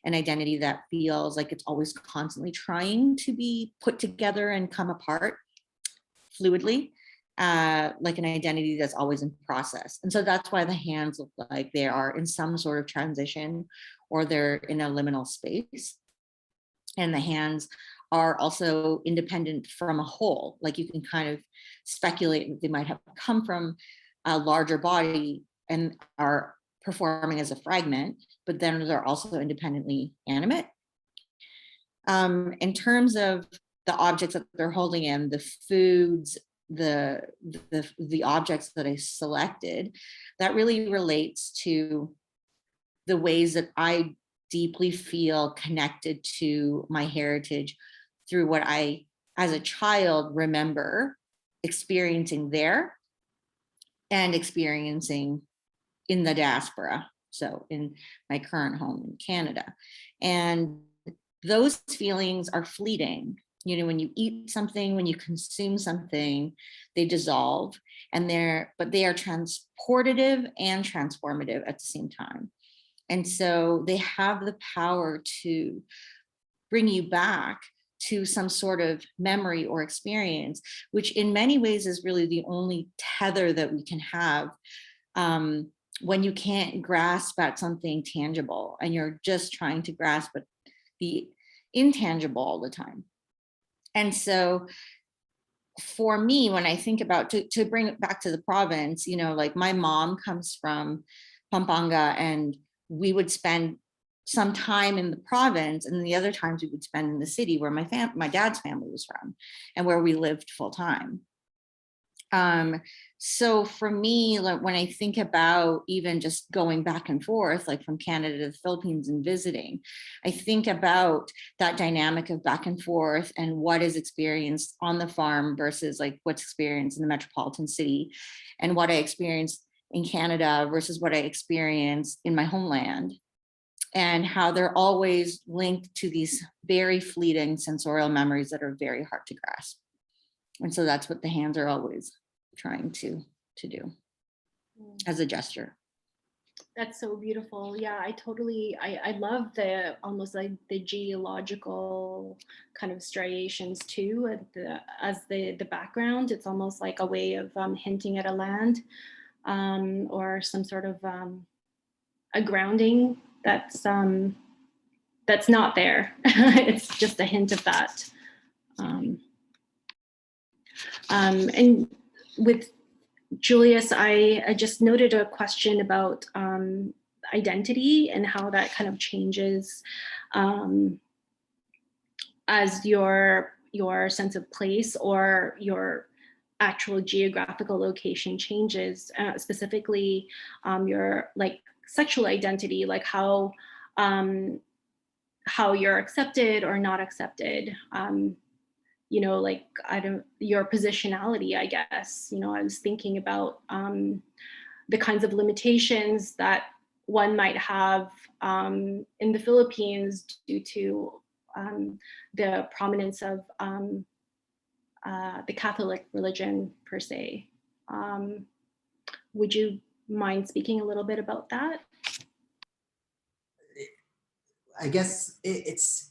an identity that feels like it's always constantly trying to be put together and come apart fluidly, like an identity that's always in process. And so that's why the hands look like they are in some sort of transition, or they're in a liminal space. And the hands are also independent from a whole. Like you can kind of speculate that they might have come from a larger body and are performing as a fragment, but then they're also independently animate. In terms of the objects that they're holding in, the foods, the objects that I selected, that really relates to the ways that I deeply feel connected to my heritage through what I, as a child, remember experiencing there and experiencing in the diaspora. so in my current home in Canada. And those feelings are fleeting. You know, when you eat something, when you consume something, they dissolve, and but they are transportative and transformative at the same time. And so they have the power to bring you back to some sort of memory or experience, which in many ways is really the only tether that we can have when you can't grasp at something tangible and you're just trying to grasp at the intangible all the time. And so for me, when I think about, to bring it back to the province, you know, like my mom comes from Pampanga, and we would spend some time in the province, and the other times we would spend in the city where my dad's family was from and where we lived full time. So for me, like when I think about even just going back and forth, like from Canada to the Philippines and visiting, I think about that dynamic of back and forth and what is experienced on the farm versus like what's experienced in the metropolitan city, and what I experienced in Canada versus what I experienced in my homeland, and how they're always linked to these very fleeting sensorial memories that are very hard to grasp. And so that's what the hands are always trying to do as a gesture. That's so beautiful. Yeah, I love the almost like the geological kind of striations too, as the background. It's almost like a way of hinting at a land or some sort of a grounding that's not there. It's just a hint of that. And with Julius, I just noted a question about identity and how that kind of changes as your sense of place or your actual geographical location changes, specifically your like sexual identity, like how you're accepted or not accepted. You know, like your positionality, I guess. You know, I was thinking about the kinds of limitations that one might have in the Philippines due to the prominence of the Catholic religion per se. Would you mind speaking a little bit about that? I guess it's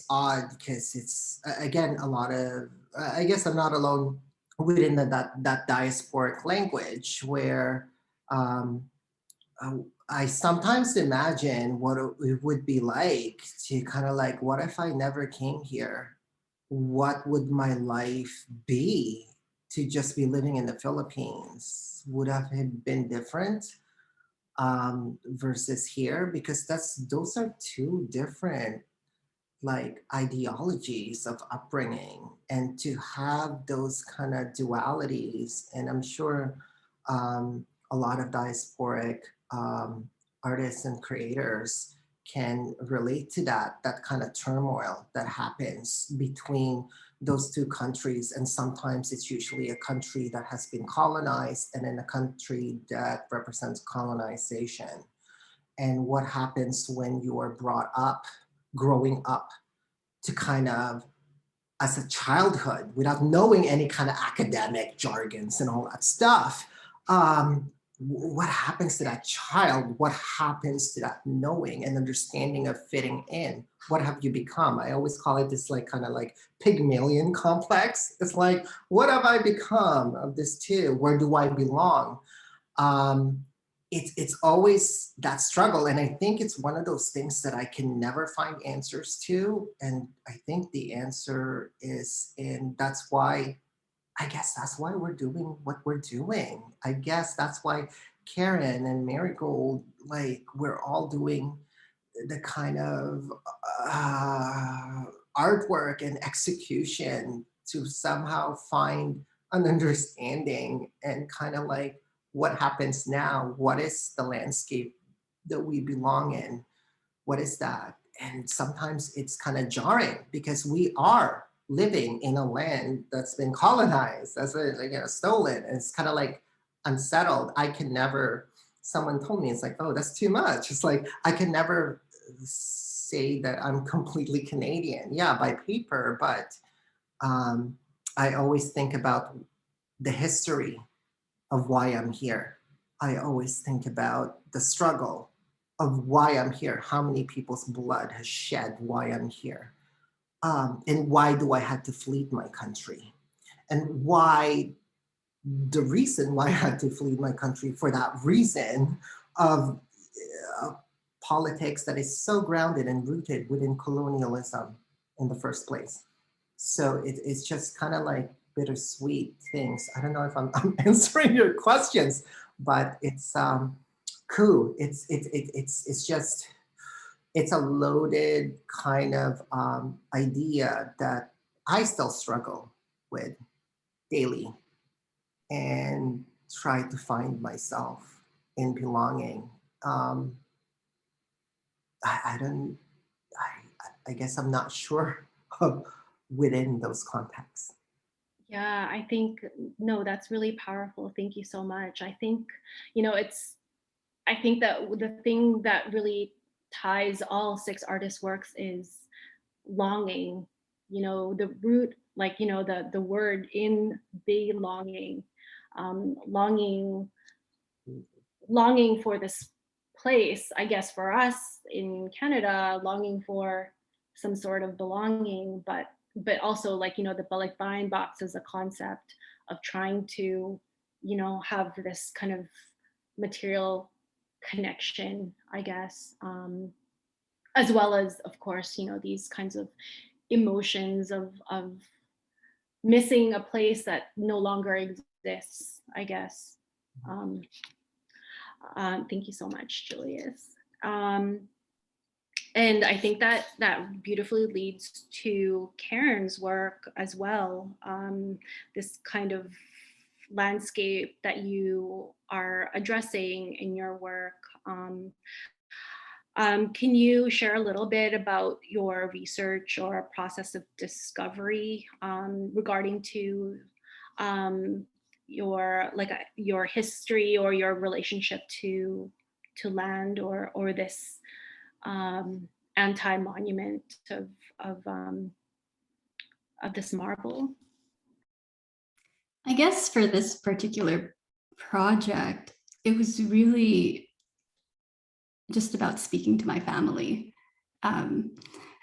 odd because it's again a lot of I guess I'm not alone within that diasporic language where I sometimes imagine what it would be like to kind of like, what if I never came here? What would my life be to just be living in the Philippines? Would have been different versus here? Because those are two different like ideologies of upbringing, and to have those kind of dualities. And I'm sure a lot of diasporic artists and creators can relate to that kind of turmoil that happens between those two countries. And sometimes it's usually a country that has been colonized and then a country that represents colonization. And what happens when you are brought up, growing up to kind of as a childhood without knowing any kind of academic jargons and all that stuff. What happens to that child? What happens to that knowing and understanding of fitting in? What have you become? I always call it this like kind of like Pygmalion complex. It's like, what have I become of this too? Where do I belong? It's always that struggle. And I think it's one of those things that I can never find answers to. And I think the answer is that's why we're doing what we're doing. I guess that's why Karen and Marigold, like we're all doing the kind of artwork and execution to somehow find an understanding and kind of like, what happens now? What is the landscape that we belong in? What is that? And sometimes it's kind of jarring because we are living in a land that's been colonized, that's been stolen. And it's kind of like unsettled. I can never someone told me, it's like, oh, that's too much. It's like, I can never say that I'm completely Canadian. Yeah, by paper, but I always think about the history of why I'm here. I always think about the struggle of why I'm here, how many people's blood has shed why I'm here, and why do I have to flee my country, and why the reason why I had to flee my country for that reason of politics that is so grounded and rooted within colonialism in the first place. So it's just kind of like bittersweet things. I don't know if I'm answering your questions, but it's cool. It's just, it's a loaded kind of idea that I still struggle with daily and try to find myself in belonging. I guess I'm not sure of within those contexts. Yeah, I think, no, that's really powerful. Thank you so much. I think, I think that the thing that really ties all 6 artists' works is longing, the root, like, the word in belonging, longing for this place, I guess for us in Canada, longing for some sort of belonging, but also, like, the balikbayan box as a concept of trying to, have this kind of material connection, I guess, as well as, of course, these kinds of emotions of missing a place that no longer exists, I guess. Thank you so much, Julius. And I think that beautifully leads to Karen's work as well. This kind of landscape that you are addressing in your work. Can you share a little bit about your research or process of discovery regarding to your history or your relationship to land or this anti-monument of this marble? I guess for this particular project, it was really just about speaking to my family, and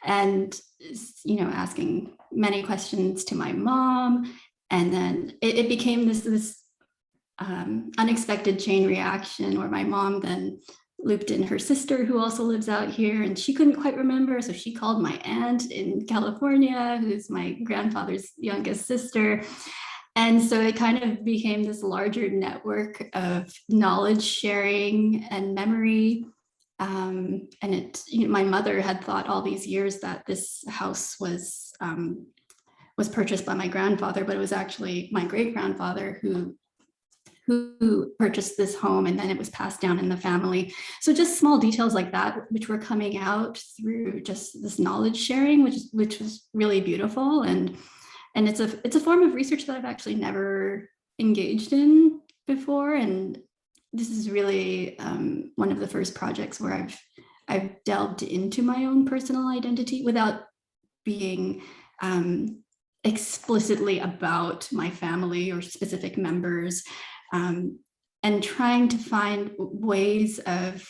asking many questions to my mom, and then it became this unexpected chain reaction where my mom then looped in her sister who also lives out here, and she couldn't quite remember, so she called my aunt in California, who's my grandfather's youngest sister. And so it kind of became this larger network of knowledge sharing and memory. And my mother had thought all these years that this house was purchased by my grandfather, but it was actually my great grandfather who purchased this home, and then it was passed down in the family. So just small details like that, which were coming out through just this knowledge sharing, which was really beautiful. And it's a form of research that I've actually never engaged in before. And this is really one of the first projects where I've delved into my own personal identity without being explicitly about my family or specific members, and trying to find ways of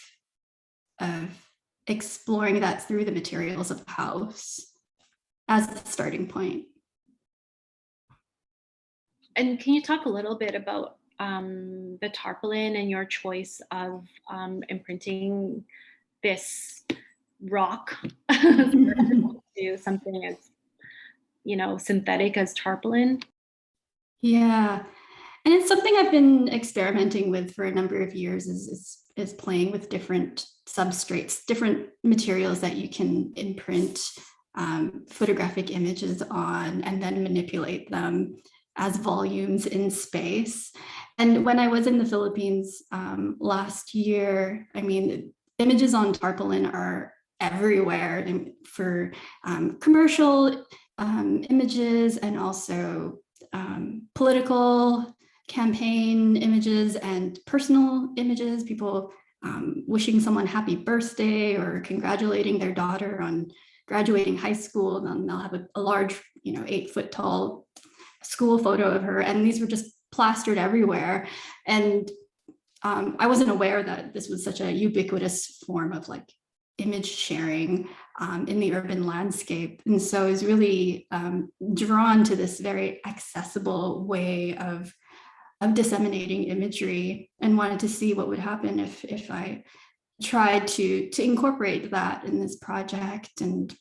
exploring that through the materials of the house as the starting point. And can you talk a little bit about the tarpaulin and your choice of imprinting this rock to something as synthetic as tarpaulin? Yeah, and it's something I've been experimenting with for a number of years, is playing with different substrates, different materials that you can imprint photographic images on and then manipulate them as volumes in space. And when I was in the Philippines last year, I mean, images on tarpaulin are everywhere for commercial images and also political campaign images and personal images, people wishing someone happy birthday or congratulating their daughter on graduating high school. And then they'll have a large, 8-foot tall school photo of her. And these were just plastered everywhere. And I wasn't aware that this was such a ubiquitous form of like image sharing in the urban landscape. And so I was really drawn to this very accessible way of disseminating imagery, and wanted to see what would happen if I tried to incorporate that in this project, and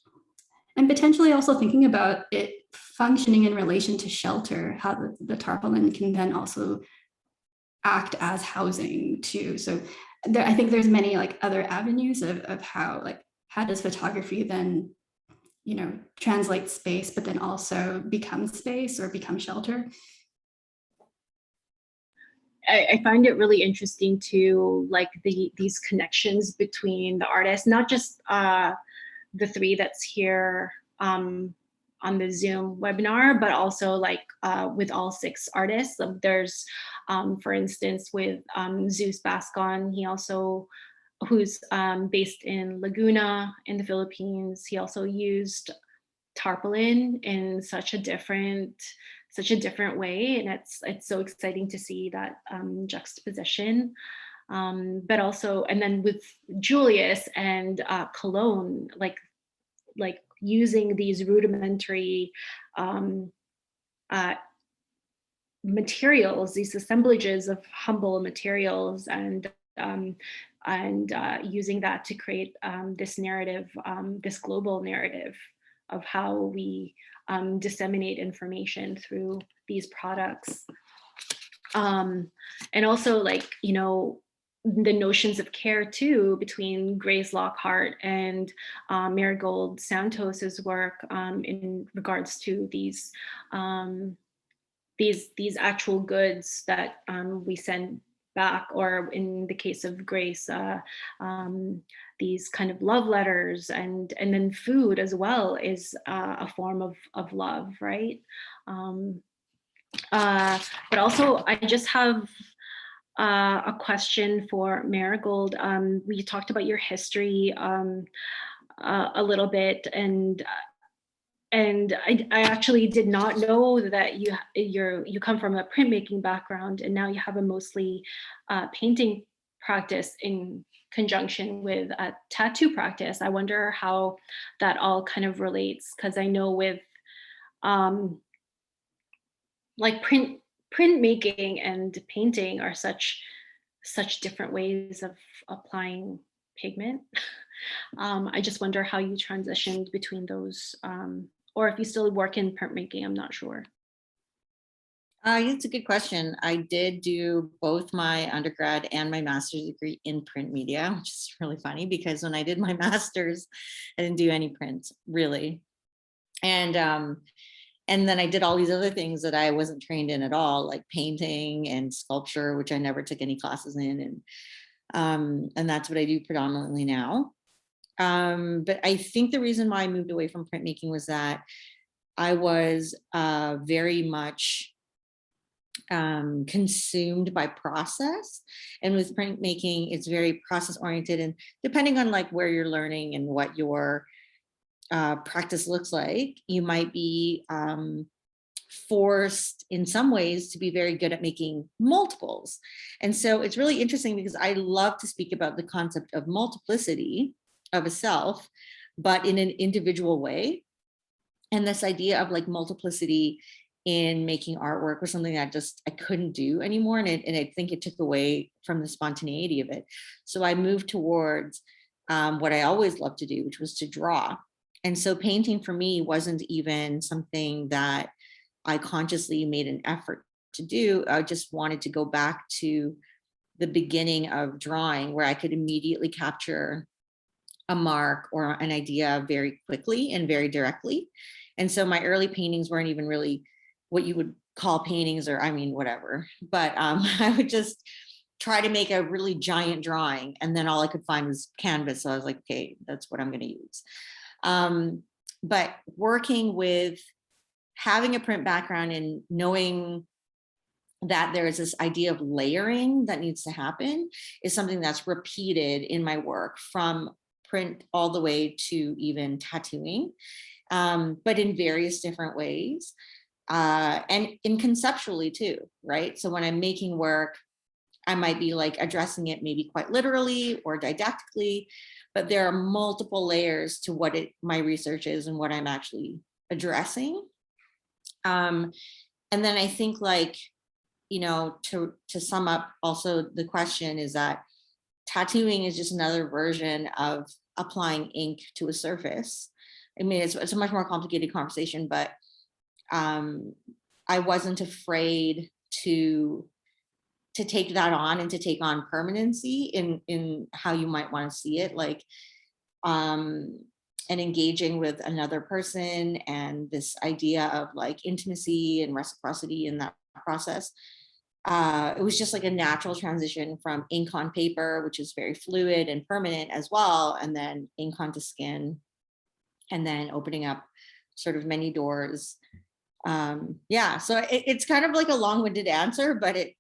potentially also thinking about it functioning in relation to shelter, how the tarpaulin can then also act as housing too. So I think there's many like other avenues of how does photography then translate space, but then also become space or become shelter. I find it really interesting to like these connections between the artists, not just the three that's here on the Zoom webinar, but also like with all 6 artists. There's, for instance, with Zeus Bascon, he also, who's based in Laguna in the Philippines, he also used tarpaulin in such a different way, and it's so exciting to see that juxtaposition. But also, and then with Julius and Cologne, like using these rudimentary materials, these assemblages of humble materials, and using that to create this narrative, this global narrative of how we disseminate information through these products. And also the notions of care too, between Grace Lockhart and Marigold Santos's work in regards to these actual goods that we send back, or in the case of Grace, these kind of love letters, and then food as well is a form of love, right? But also, I just have a question for Marigold. We talked about your history a little bit, and I actually did not know that you come from a printmaking background, and now you have a mostly painting practice in conjunction with a tattoo practice. I wonder how that all kind of relates, because I know with like printmaking and painting are such different ways of applying pigment. I just wonder how you transitioned between those, or if you still work in printmaking. I'm not sure. It's a good question. I did do both my undergrad and my master's degree in print media, which is really funny because when I did my master's, I didn't do any print really. And then I did all these other things that I wasn't trained in at all, like painting and sculpture, which I never took any classes in. And that's what I do predominantly now. But I think the reason why I moved away from printmaking was that I was very much consumed by process, and with printmaking it's very process oriented, and depending on like where you're learning and what your practice looks like, you might be forced in some ways to be very good at making multiples. And so it's really interesting because I love to speak about the concept of multiplicity of a self, but in an individual way. And this idea of like multiplicity in making artwork was something that I couldn't do anymore. And I think it took away from the spontaneity of it. So I moved towards what I always loved to do, which was to draw. And so painting for me wasn't even something that I consciously made an effort to do. I just wanted to go back to the beginning of drawing, where I could immediately capture a mark or an idea very quickly and very directly. And so my early paintings weren't even really what you would call paintings, or I mean, whatever. But I would just try to make a really giant drawing, and then all I could find was canvas. So I was like, okay, that's what I'm going to use. But working with having a print background and knowing that there is this idea of layering that needs to happen is something that's repeated in my work from print all the way to even tattooing, but in various different ways. And in conceptually too, right? So when I'm making work, I might be like addressing it maybe quite literally or didactically, but there are multiple layers to what my research is and what I'm actually addressing. And then I think, like, you know, to sum up also the question is that tattooing is just another version of applying ink to a surface. I mean, it's a much more complicated conversation, but I wasn't afraid to take that on and to take on permanency in how you might want to see it, like, and engaging with another person and this idea of like intimacy and reciprocity in that process. It was just like a natural transition from ink on paper, which is very fluid and permanent as well, and then ink onto skin, and then opening up sort of many doors. Yeah, so it's kind of like a long-winded answer, but it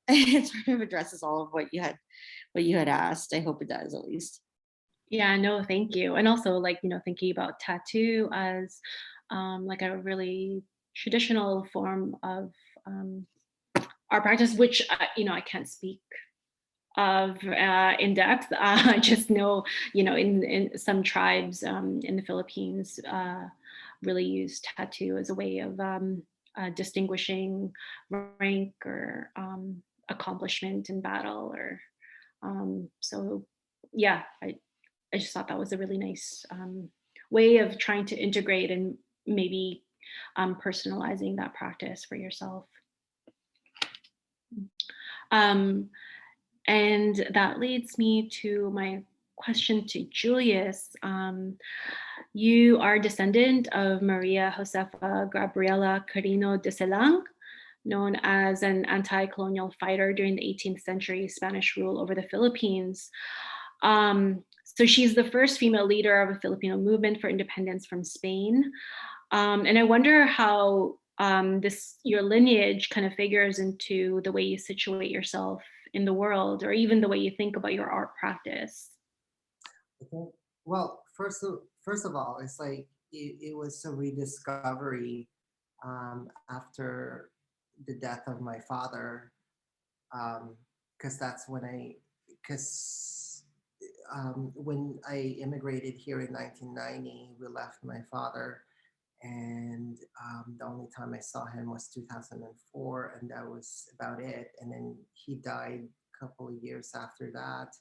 sort of addresses all of what you had asked. I hope it does, at least. Yeah, no, thank you. And also, like, you know, thinking about tattoo as like a really traditional form of art practice, which you know, I can't speak of in depth. I just know, you know, in some tribes in the Philippines really use tattoo as a way of distinguishing rank or accomplishment in battle, or so yeah, I just thought that was a really nice way of trying to integrate and maybe personalizing that practice for yourself. Um, and that leads me to my question to Julius. You are a descendant of Maria Josefa Gabriela Carino de Selang, known as an anti-colonial fighter during the 18th century Spanish rule over the Philippines. So she's the first female leader of a Filipino movement for independence from Spain. And I wonder how your lineage kind of figures into the way you situate yourself in the world, or even the way you think about your art practice. Okay. Well, first of all, it's like it was a rediscovery after the death of my father, because that's when when I immigrated here in 1990, we left my father, and the only time I saw him was 2004, and that was about it. And then he died a couple of years after that,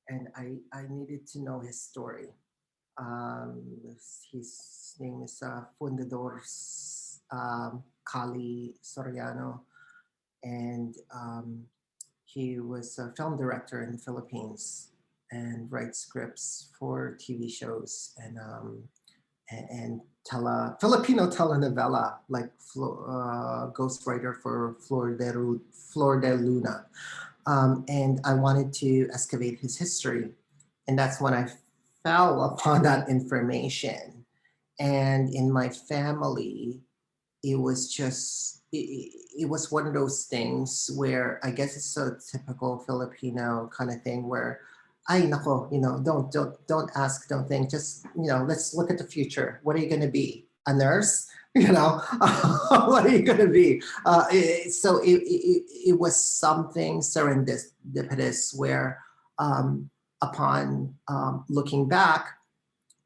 and I needed to know his story. His name is Fundador Kali Soriano, and he was a film director in the Philippines and writes scripts for TV shows and Filipino telenovela, like ghostwriter for Flor de Luna. And I wanted to excavate his history. And that's when I fell upon that information. And in my family, it was just, it was one of those things where I guess it's a typical Filipino kind of thing where, ay nako, you know, don't ask, don't think, just, you know, let's look at the future. What are you going to be? A nurse? You know, what are you going to be? So it was something serendipitous where upon looking back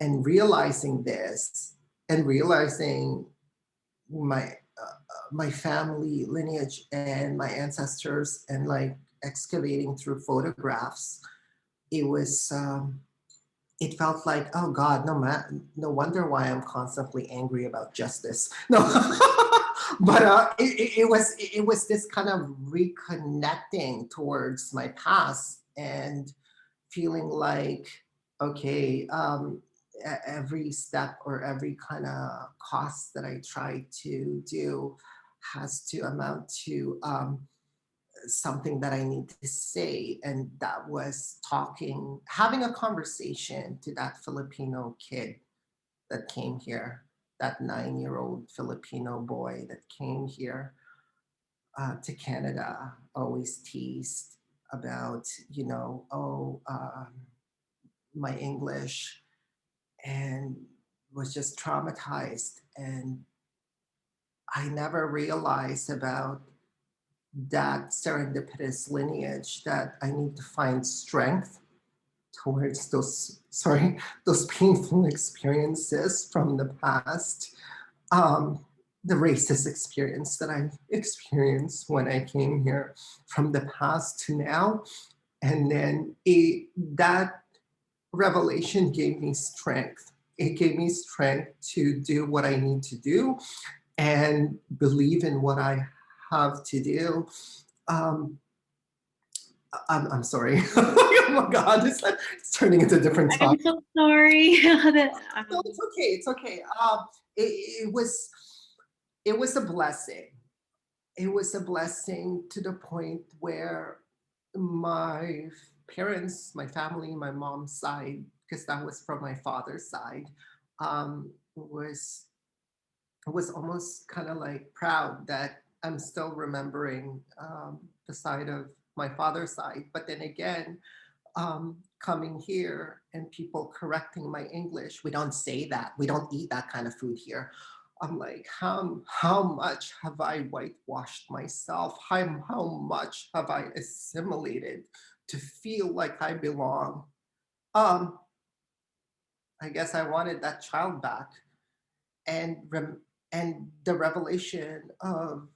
and realizing this and realizing my family lineage and my ancestors, and like excavating through photographs, it was it felt like, oh God, no wonder why I'm constantly angry about justice. No, but it was this kind of reconnecting towards my past and feeling like, okay, every step or every kind of cost that I try to do has to amount to something that I need to say. And that was having a conversation to that Filipino kid that came here, that 9-year-old Filipino boy that came here. to Canada always teased about, my English, and was just traumatized. And I never realized about that serendipitous lineage that I need to find strength towards those painful experiences from the past. The racist experience that I experienced when I came here from the past to now. And then that revelation gave me strength. It gave me strength to do what I need to do and believe in what I have to do. I'm sorry. Oh my God, it's turning into different I'm topics. so sorry. that, No, it's okay. It's okay. It was a blessing. It was a blessing to the point where my parents, my family, my mom's side, because that was from my father's side, was almost kind of like proud that I'm still remembering the side of my father's side. But then again, coming here and people correcting my English, we don't say that. We don't eat that kind of food here. I'm like, how much have I whitewashed myself? How much have I assimilated to feel like I belong? I guess I wanted that child back. And the revelation of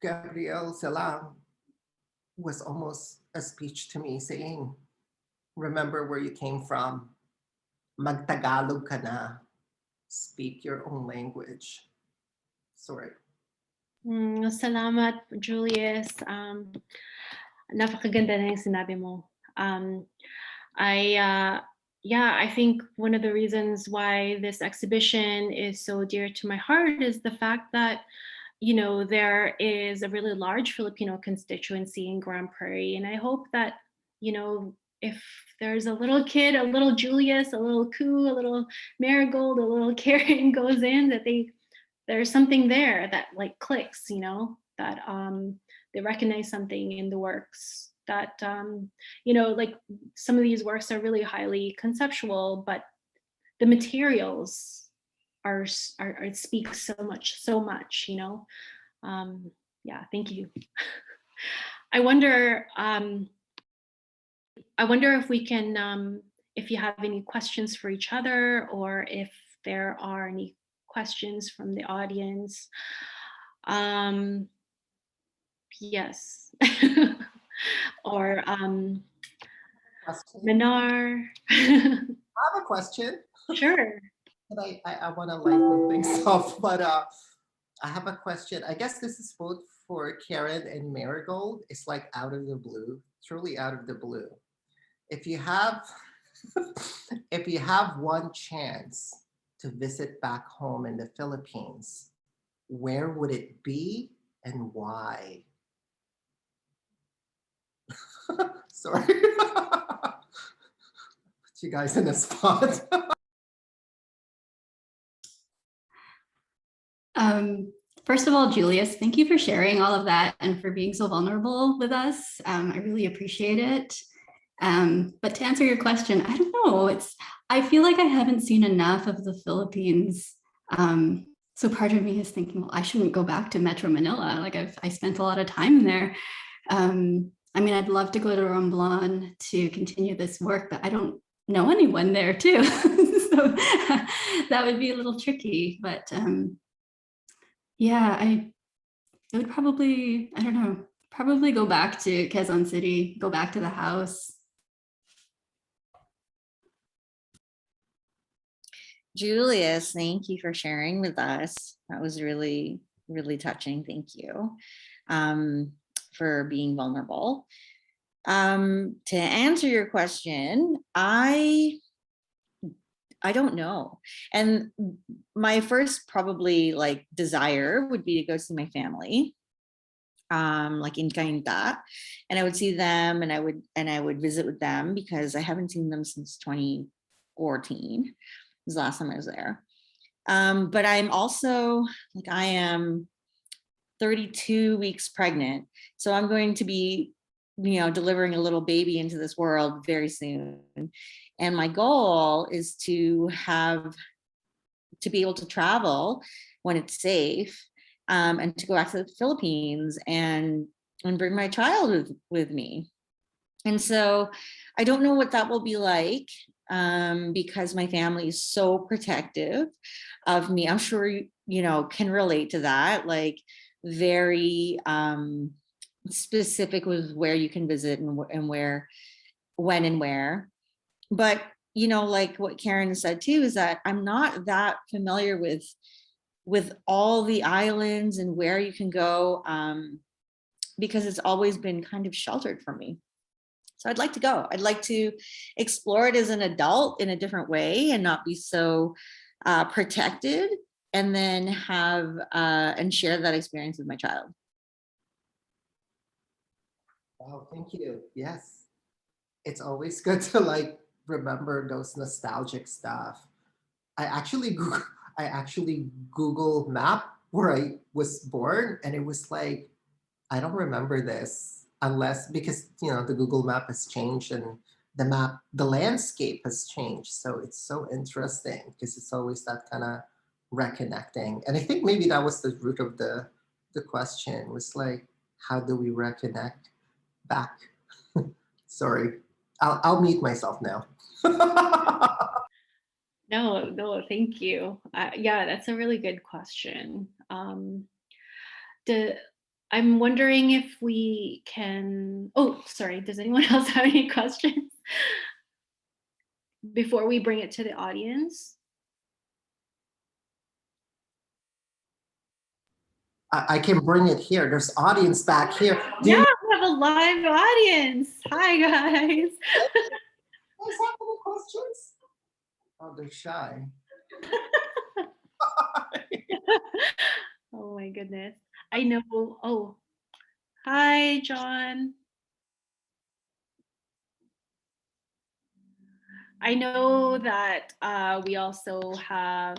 Gabriel Zelang was almost a speech to me saying, remember where you came from. Magtagalog ka na. Speak your own language. Sorry. Salamat, Julius. Napakaganda na yung sinabi mo. I think one of the reasons why this exhibition is so dear to my heart is the fact that, there is a really large Filipino constituency in Grand Prairie. And I hope that, if there's a little kid, a little Julius, a little Koo, a little Marigold, a little Karen goes in, that there's something there that like clicks, that they recognize something in the works that, like some of these works are really highly conceptual, but the materials are it speaks so much, thank you. I wonder if we can, if you have any questions for each other, or if there are any questions from the audience. Yes. Or Manar. I have a question. Sure. And I want to lighten things off, but I have a question. I guess this is both for Karen and Marigold. It's like out of the blue, truly out of the blue. If you have one chance to visit back home in the Philippines, where would it be and why? Sorry. Put you guys in a spot. First of all, Julius, thank you for sharing all of that and for being so vulnerable with us. I really appreciate it. But to answer your question, I don't know. I feel like I haven't seen enough of the Philippines. So part of me is thinking, well, I shouldn't go back to Metro Manila. Like I spent a lot of time there. I mean, I'd love to go to Romblon to continue this work, but I don't know anyone there too. So that would be a little tricky, but yeah, it would probably, I don't know, probably go back to Quezon City, go back to the house. Julius, thank you for sharing with us. That was really, really touching. Thank you for being vulnerable. To answer your question, I don't know. And my first probably like desire would be to go see my family, like in Cainta, and I would see them and I would visit with them because I haven't seen them since 2014. Was the last time I was there. But I'm also like, I am 32 weeks pregnant. So I'm going to be, delivering a little baby into this world very soon. And my goal is to be able to travel when it's safe, and to go back to the Philippines and bring my child with me. And so I don't know what that will be like, because my family is so protective of me. I'm sure you can relate to that, like very specific with where you can visit and where, when and where. But like what Karen said too, is that I'm not that familiar with all the islands and where you can go, because it's always been kind of sheltered from me. So I'd like to go. I'd like to explore it as an adult in a different way and not be so protected, and then have and share that experience with my child. Wow, thank you. Yes. It's always good to like remember those nostalgic stuff. I actually Google, I actually Google map where I was born, and it was like, I don't remember this unless, because the Google map has changed, and the landscape has changed. So it's so interesting because it's always that kind of reconnecting. And I think maybe that was the root of the question, was like, how do we reconnect back? Sorry, I'll mute myself now. No, thank you. Yeah, that's a really good question. I'm wondering if we can, oh, sorry, does anyone else have any questions before we bring it to the audience? I can bring it here. There's audience back here. Yeah, we have a live audience. Hi, guys. You guys have any questions? Oh, they're shy. Oh my goodness. I know. Oh, hi, John. I know that we also have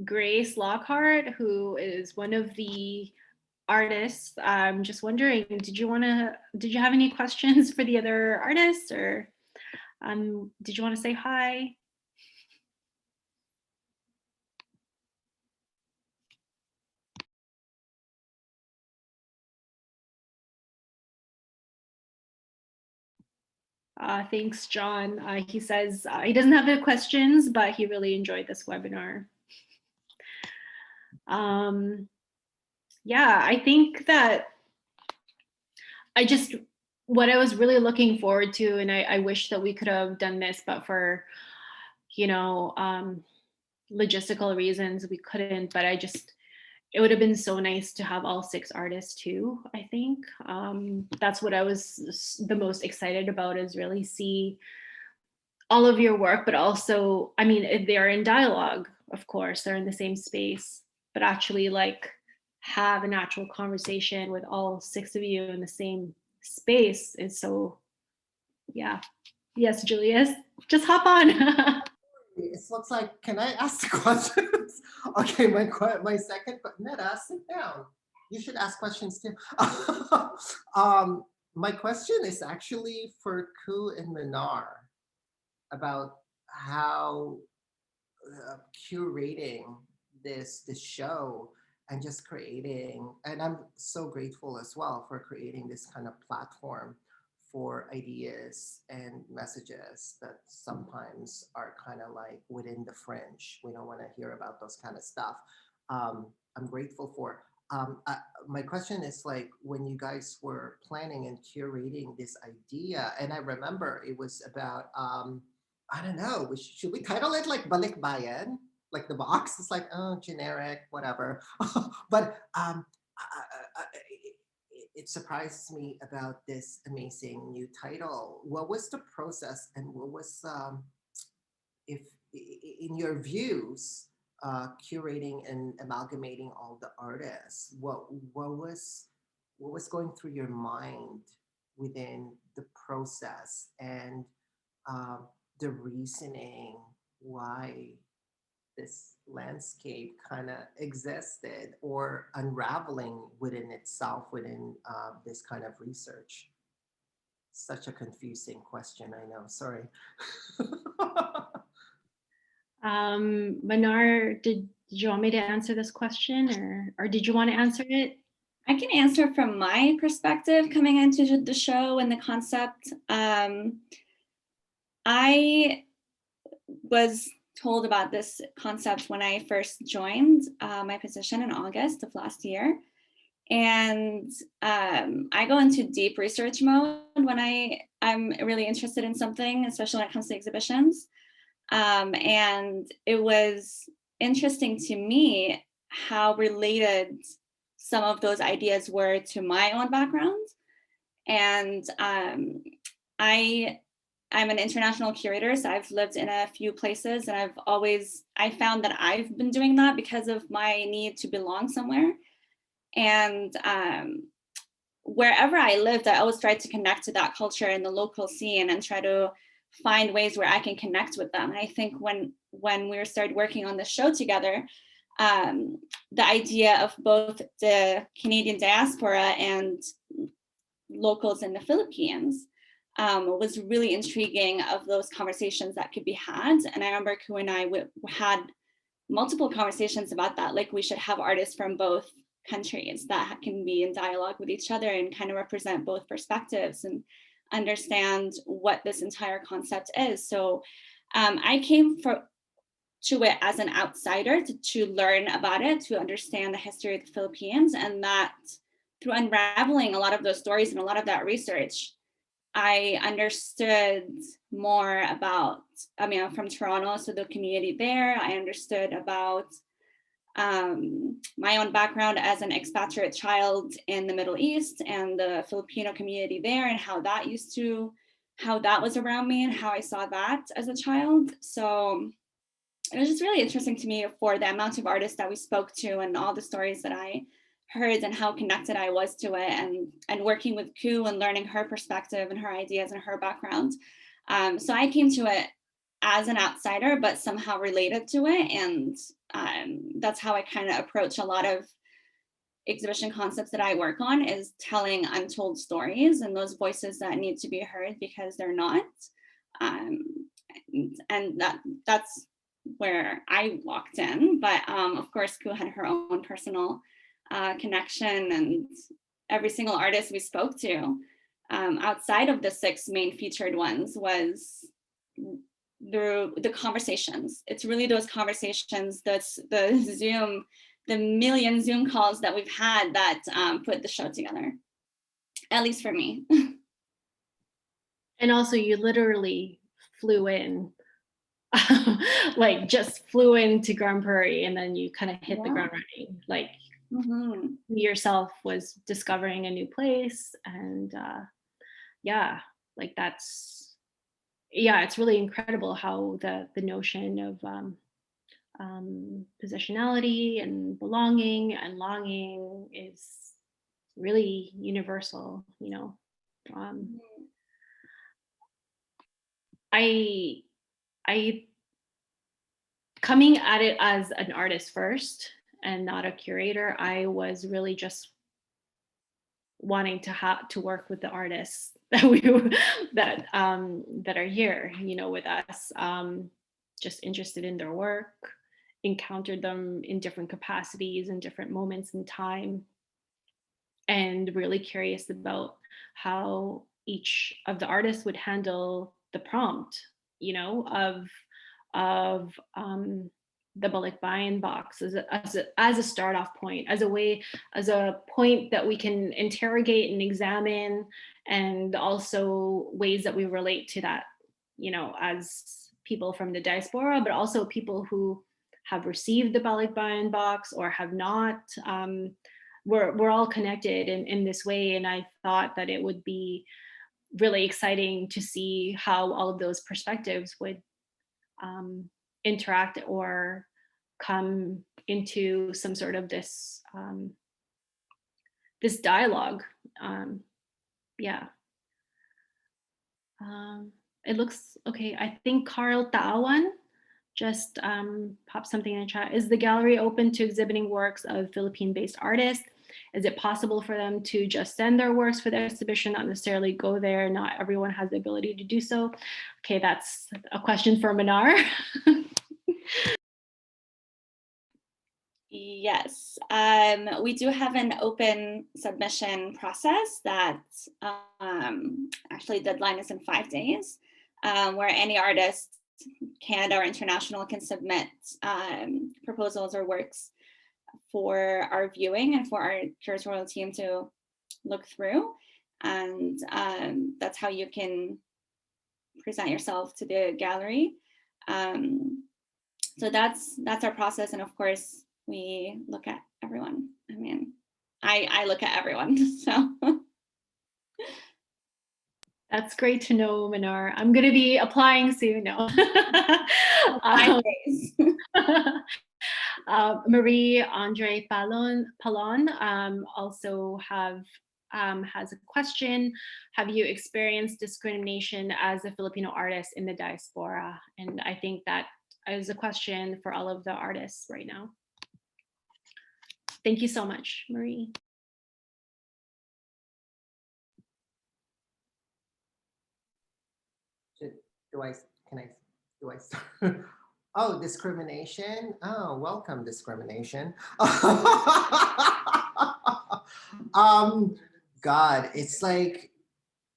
Grace Lockhart, who is one of the artists. I'm just wondering, did you have any questions for the other artists, or did you want to say hi? Thanks, John. He says he doesn't have any questions, but he really enjoyed this webinar. Yeah, I think that what I was really looking forward to, and I wish that we could have done this, but for, logistical reasons, we couldn't, but it would have been so nice to have all 6 artists too, I think. That's what I was the most excited about, is really see all of your work, but also, I mean, they are in dialogue, of course, they're in the same space, but actually like have an actual conversation with all 6 of you in the same space is so, yeah. Yes, Julius, just hop on. It looks like, can I ask the questions? Okay, my second, Netta, sit down. You should ask questions too. My question is actually for Ku and Manar about how curating this show and just creating, and I'm so grateful as well for creating this kind of platform for ideas and messages that sometimes are kind of like within the fringe. We don't want to hear about those kind of stuff. I'm grateful for. My question is, like, when you guys were planning and curating this idea, and I remember it was about, I don't know, should we title it like balikbayan? Like the box? It's like, oh, generic, whatever. But it surprised me about this amazing new title. What was the process, and what was, if in your views, curating and amalgamating all the artists, what was going through your mind within the process, and the reasoning why this landscape kind of existed or unraveling within itself within this kind of research? Such a confusing question, I know. Sorry. Manar, did you want me to answer this question, or did you want to answer it? I can answer from my perspective coming into the show and the concept. I was told about this concept when I first joined my position in August of last year. And I go into deep research mode when I'm really interested in something, especially when it comes to exhibitions. And it was interesting to me how related some of those ideas were to my own background. And I'm an international curator, so I've lived in a few places, and I found that I've been doing that because of my need to belong somewhere. And wherever I lived, I always tried to connect to that culture and the local scene and try to find ways where I can connect with them. And I think when we started working on the show together, the idea of both the Canadian diaspora and locals in the Philippines was really intriguing, of those conversations that could be had. And I remember Ku and I had multiple conversations about that, like we should have artists from both countries that can be in dialogue with each other and kind of represent both perspectives and understand what this entire concept is. So I came to it as an outsider to learn about it, to understand the history of the Philippines, and that through unraveling a lot of those stories and a lot of that research, I understood more about, I'm from Toronto, so the community there. I understood about my own background as an expatriate child in the Middle East and the Filipino community there, and how that was around me and how I saw that as a child. So it was just really interesting to me for the amount of artists that we spoke to and all the stories that I heard and how connected I was to it, and working with Ku and learning her perspective and her ideas and her background. So I came to it as an outsider, but somehow related to it. And that's how I kind of approach a lot of exhibition concepts that I work on, is telling untold stories and those voices that need to be heard because they're not. And that's where I walked in. But of course, Ku had her own personal connection, and every single artist we spoke to outside of the 6 main featured ones was the conversations. It's really those conversations, the million Zoom calls that we've had that put the show together, at least for me. And also, you literally flew in, like just flew into Grand Prairie, and then you kind of hit the ground running. Like yourself was discovering a new place, and like it's really incredible how the notion of positionality and belonging and longing is really universal. I coming at it as an artist first and not a curator, I was really just wanting to work with the artists that are here, with us, just interested in their work, encountered them in different capacities and different moments in time, and really curious about how each of the artists would handle the prompt, of the balikbayan box as a start off point, as a point that we can interrogate and examine, and also ways that we relate to that, as people from the diaspora, but also people who have received the balikbayan box or have not. We're all connected in this way, and I thought that it would be really exciting to see how all of those perspectives would interact or come into some sort of this dialogue. It looks okay. I think Carl Tawan just pop something in the chat. Is the gallery open to exhibiting works of Philippine-based artists? Is it possible for them to just send their works for the exhibition, not necessarily go there? Not everyone has the ability to do so. Okay, that's a question for Manar. Yes, we do have an open submission process that actually deadline is in 5 days, where any artist, Canada or international, can submit proposals or works for our viewing and for our curatorial team to look through. And that's how you can present yourself to the gallery. So that's our process. And of course, we look at everyone. I mean, I look at everyone, so. That's great to know, Manar. I'm going to be applying soon. No. 5 days. Marie Andre Palon also has a question. Have you experienced discrimination as a Filipino artist in the diaspora? And I think that is a question for all of the artists right now. Thank you so much, Marie. Do I start? Oh, discrimination. Oh, welcome, discrimination. God, it's like,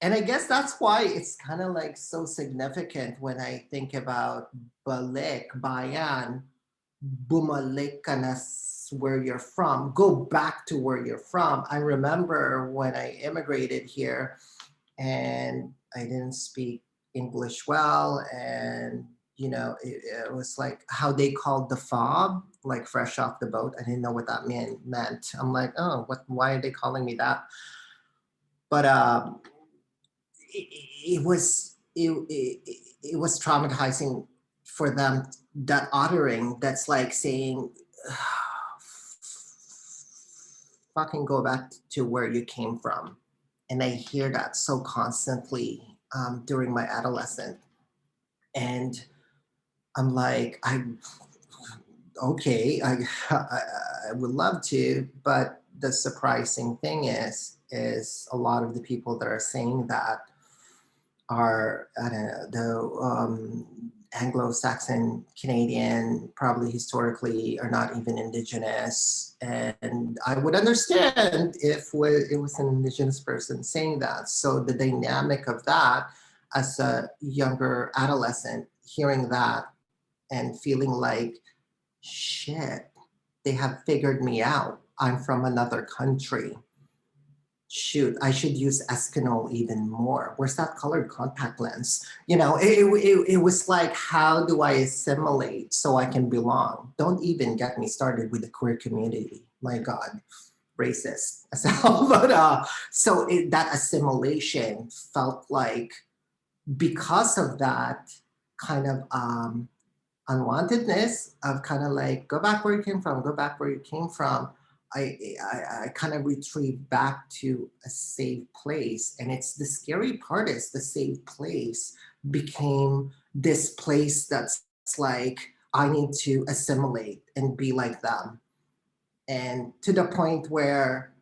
and I guess that's why it's kind of like so significant when I think about balikbayan, bumalik ka na where you're from, go back to where you're from. I remember when I immigrated here and I didn't speak English well, and you know, it was like how they called the fob, like fresh off the boat. I didn't know what that meant. I'm like, oh, why are they calling me that? But it was traumatizing for them, that uttering that's like saying, fucking go back to where you came from. And I hear that so constantly during my adolescence. And I'm like, okay, I would love to, but the surprising thing is a lot of the people that are saying that are, I don't know, the Anglo-Saxon Canadian, probably historically are not even Indigenous. And I would understand if it was an Indigenous person saying that. So the dynamic of that as a younger adolescent, hearing that and feeling like, shit, they have figured me out. I'm from another country. Shoot, I should use Eskimo even more. Where's that colored contact lens? You know, it was like, how do I assimilate so I can belong? Don't even get me started with the queer community. My God, racist. But so that assimilation felt like, because of that kind of unwantedness of kind of like, go back where you came from, go back where you came from. I kind of retrieve back to a safe place. And it's the scary part is the safe place became this place that's like, I need to assimilate and be like them. And to the point where,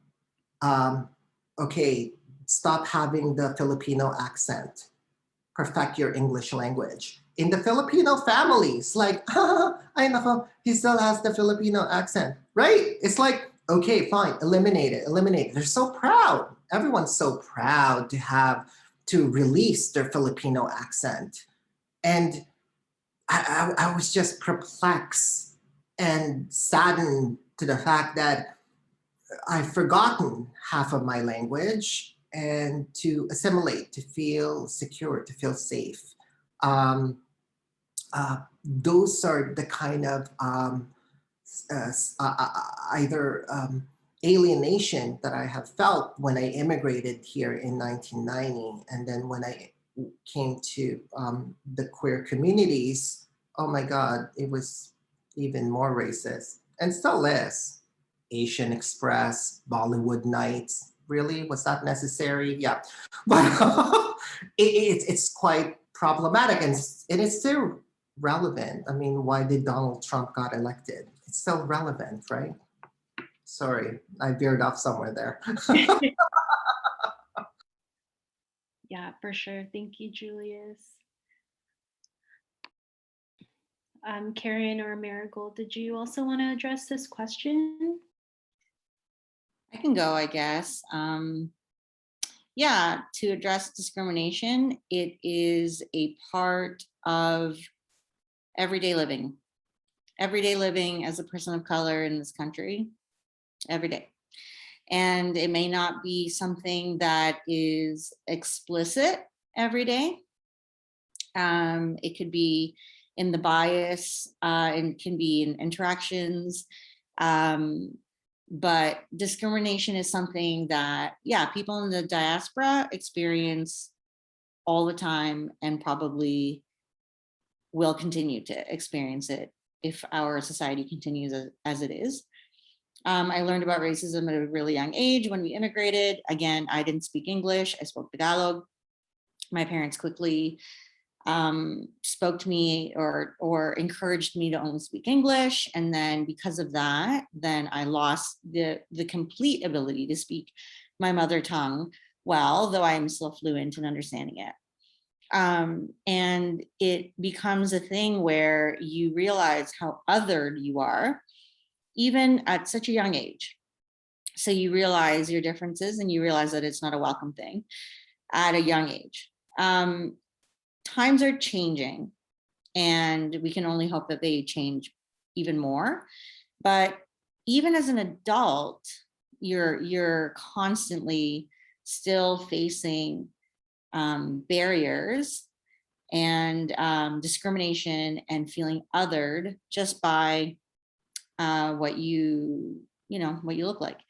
okay, stop having the Filipino accent, perfect your English language. In the Filipino families, like, ay nako, he still has the Filipino accent, right? It's like, okay, fine, eliminate it. They're so proud. Everyone's so proud to release their Filipino accent. And I was just perplexed and saddened to the fact that I've forgotten half of my language, and to assimilate, to feel secure, to feel safe. Those are the kind of either alienation that I have felt when I immigrated here in 1990. And then when I came to the queer communities, oh my God, it was even more racist, and still is. Asian Express, Bollywood nights, really? Was that necessary? Yeah, but it's quite problematic, and it is still relevant. I mean, why did Donald Trump got elected? It's still relevant, right? Sorry, I veered off somewhere there. Yeah, for sure. Thank you, Julius. Karen or Marigold, did you also want to address this question? I can go, I guess. Yeah, to address discrimination, it is a part of everyday living as a person of color in this country, every day. And it may not be something that is explicit every day. It could be in the bias, and can be in interactions. But discrimination is something that, yeah, people in the diaspora experience all the time and probably will continue to experience it if our society continues as it is. I learned about racism at a really young age when we immigrated. Again, I didn't speak English, I spoke Tagalog. My parents quickly spoke to me or encouraged me to only speak English. And then because of that, then I lost the complete ability to speak my mother tongue well, though I am still fluent in understanding it. And it becomes a thing where you realize how othered you are, even at such a young age. So you realize your differences and you realize that it's not a welcome thing at a young age. Times are changing and we can only hope that they change even more. But even as an adult, you're constantly still facing barriers and discrimination and feeling othered just by what you look like.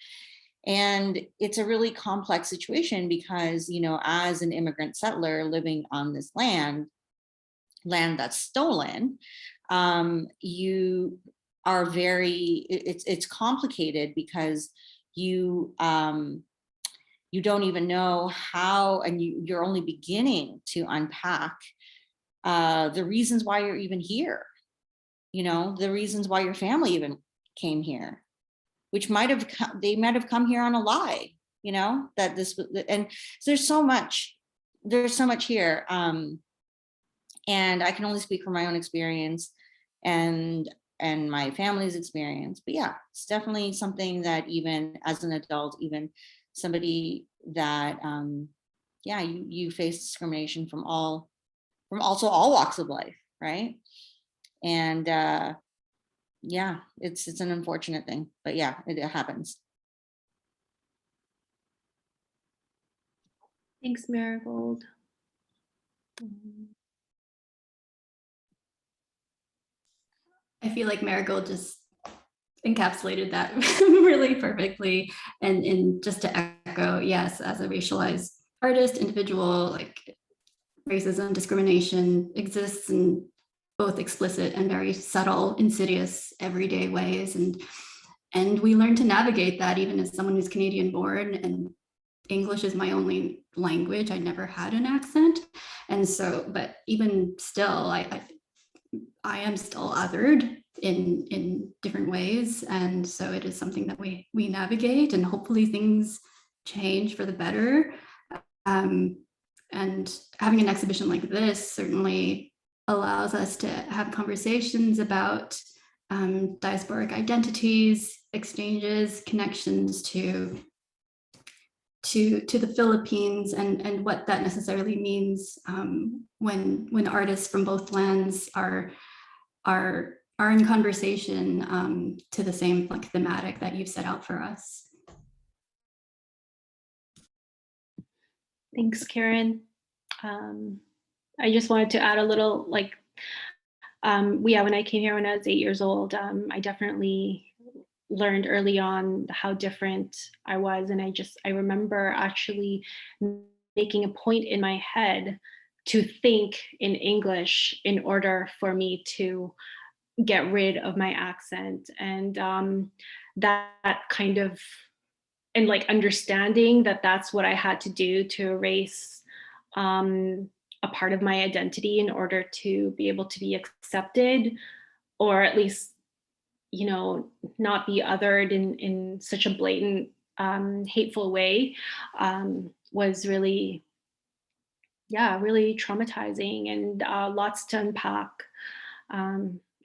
And it's a really complex situation because, as an immigrant settler living on this land that's stolen, you are it's complicated because you don't even know how, and you're only beginning to unpack the reasons why you're even here, the reasons why your family even came here, which they might have come here on a lie, that this, and there's so much here. And I can only speak from my own experience and my family's experience. But yeah, it's definitely something that even as an adult, even somebody that, you face discrimination from also all walks of life, right? And yeah, it's an unfortunate thing, but yeah, it happens. Thanks, Marigold. I feel like Marigold just encapsulated that really perfectly. And just to echo, yes, as a racialized artist, individual, like racism, discrimination exists in both explicit and very subtle, insidious, everyday ways. And we learn to navigate that even as someone who's Canadian born, and English is my only language. I never had an accent. And so, but even still, I am still othered in different ways. And so it is something that we navigate, and hopefully things change for the better. And having an exhibition like this certainly allows us to have conversations about diasporic identities, exchanges, connections to the Philippines, and what that necessarily means when artists from both lands are in conversation to the same thematic that you've set out for us. Thanks, Karen. I just wanted to add a little, when I came here when I was 8 years old, I definitely learned early on how different I was. And I remember actually making a point in my head to think in English in order for me to get rid of my accent. And that kind of, and understanding that that's what I had to do to erase a part of my identity in order to be able to be accepted, or at least, you know, not be othered in such a blatant, hateful way, was really, yeah, really traumatizing, and lots to unpack.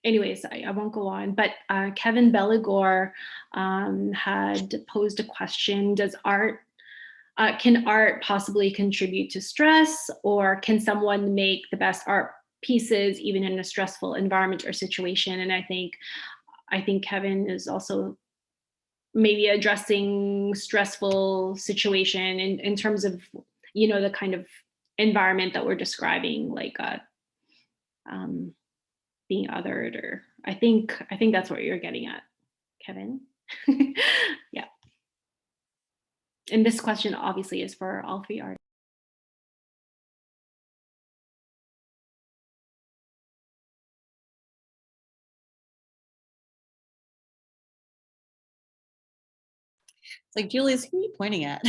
Anyways, I won't go on, but Kevin Belligor had posed a question: can art possibly contribute to stress, or can someone make the best art pieces even in a stressful environment or situation? And I think Kevin is also maybe addressing stressful situation in terms of, you know, the kind of environment that we're describing, like being othered, or I think that's what you're getting at, Kevin. Yeah. And this question obviously is for all three artists. It's like, Julius, who are you pointing at?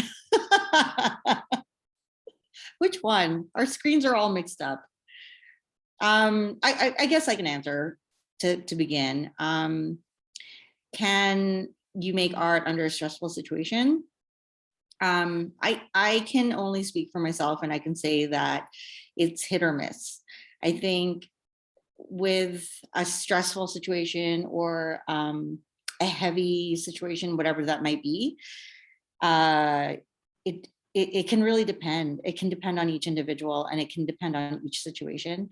Which one? Our screens are all mixed up. I guess I can answer to begin. Can you make art under a stressful situation? I can only speak for myself, and I can say that it's hit or miss. I think with a stressful situation or a heavy situation, whatever that might be, it can really depend. It can depend on each individual, and it can depend on each situation.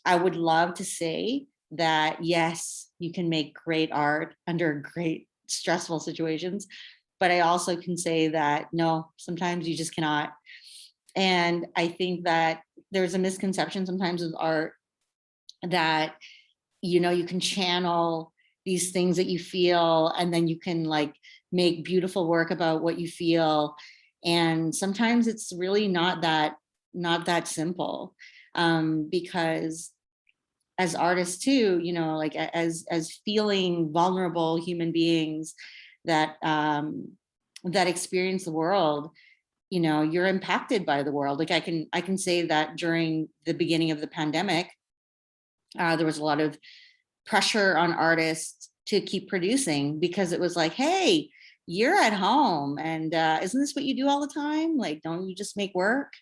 I would love to say that, yes, you can make great art under great stressful situations, but I also can say that, no, sometimes you just cannot. And I think that there's a misconception sometimes with art that, you know, you can channel these things that you feel, and then you can like make beautiful work about what you feel. And sometimes it's really not that simple, because as artists too, you know, like as feeling vulnerable human beings that experience the world, you know, you're impacted by the world. Like I can say that during the beginning of the pandemic, there was a lot of pressure on artists to keep producing, because it was like, hey, you're at home, and isn't this what you do all the time? Like, don't you just make work?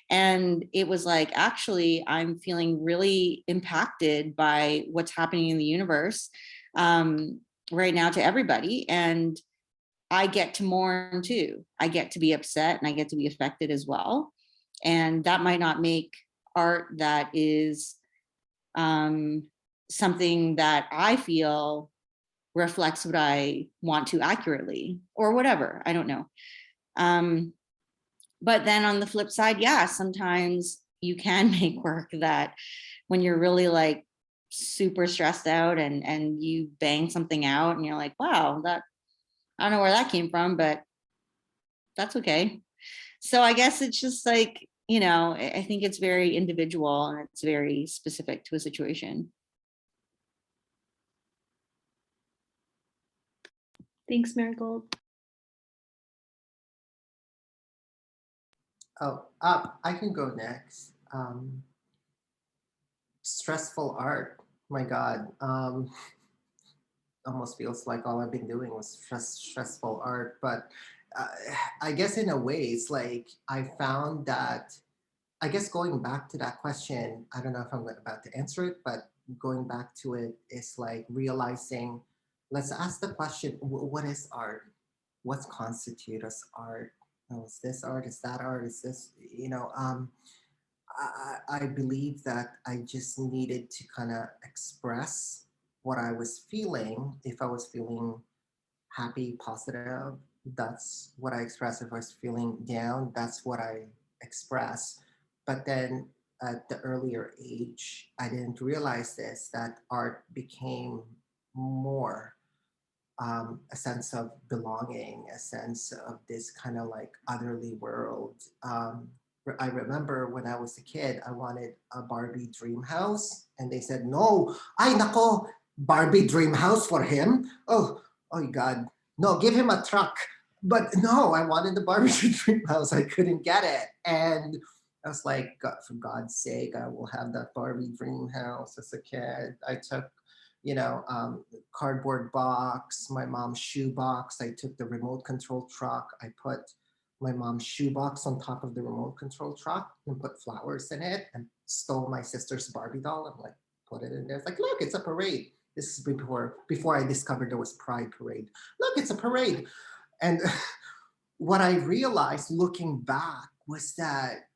And it was like, actually, I'm feeling really impacted by what's happening in the universe right now to everybody. And I get to mourn too. I get to be upset, and I get to be affected as well. And that might not make art that is something that I feel reflects what I want to accurately, or whatever, I don't know. But then on the flip side, yeah, sometimes you can make work that when you're really like super stressed out and you bang something out and you're like, wow, that, I don't know where that came from, but that's okay. So I guess it's just like, you know, I think it's very individual, and it's very specific to a situation. Thanks, Marigold. Oh, I can go next. Stressful art. My God. Almost feels like all I've been doing was stressful art. But I guess in a way, it's like I found that, I guess going back to that question, I don't know if I'm about to answer it, but going back to it is like realizing, let's ask the question, what is art? What constitutes as art? Oh, is this art? Is that art? Is this, you know, I believe that I just needed to kind of express what I was feeling. If I was feeling happy, positive, that's what I express. If I was feeling down, that's what I express. But then at the earlier age, I didn't realize this, that art became more a sense of belonging, a sense of this kind of like otherly world. I remember when I was a kid, I wanted a Barbie dream house, and they said, no, ay nako, Barbie dream house for him? Oh God, no, give him a truck. But no, I wanted the Barbie dream house. I couldn't get it. And I was like, God, for God's sake, I will have that Barbie dream house as a kid. I took, cardboard box, my mom's shoe box. I took the remote control truck. I put my mom's shoe box on top of the remote control truck and put flowers in it and stole my sister's Barbie doll and like put it in there. It's like, look, it's a parade. This is before I discovered there was Pride Parade. Look, it's a parade. And what I realized looking back was that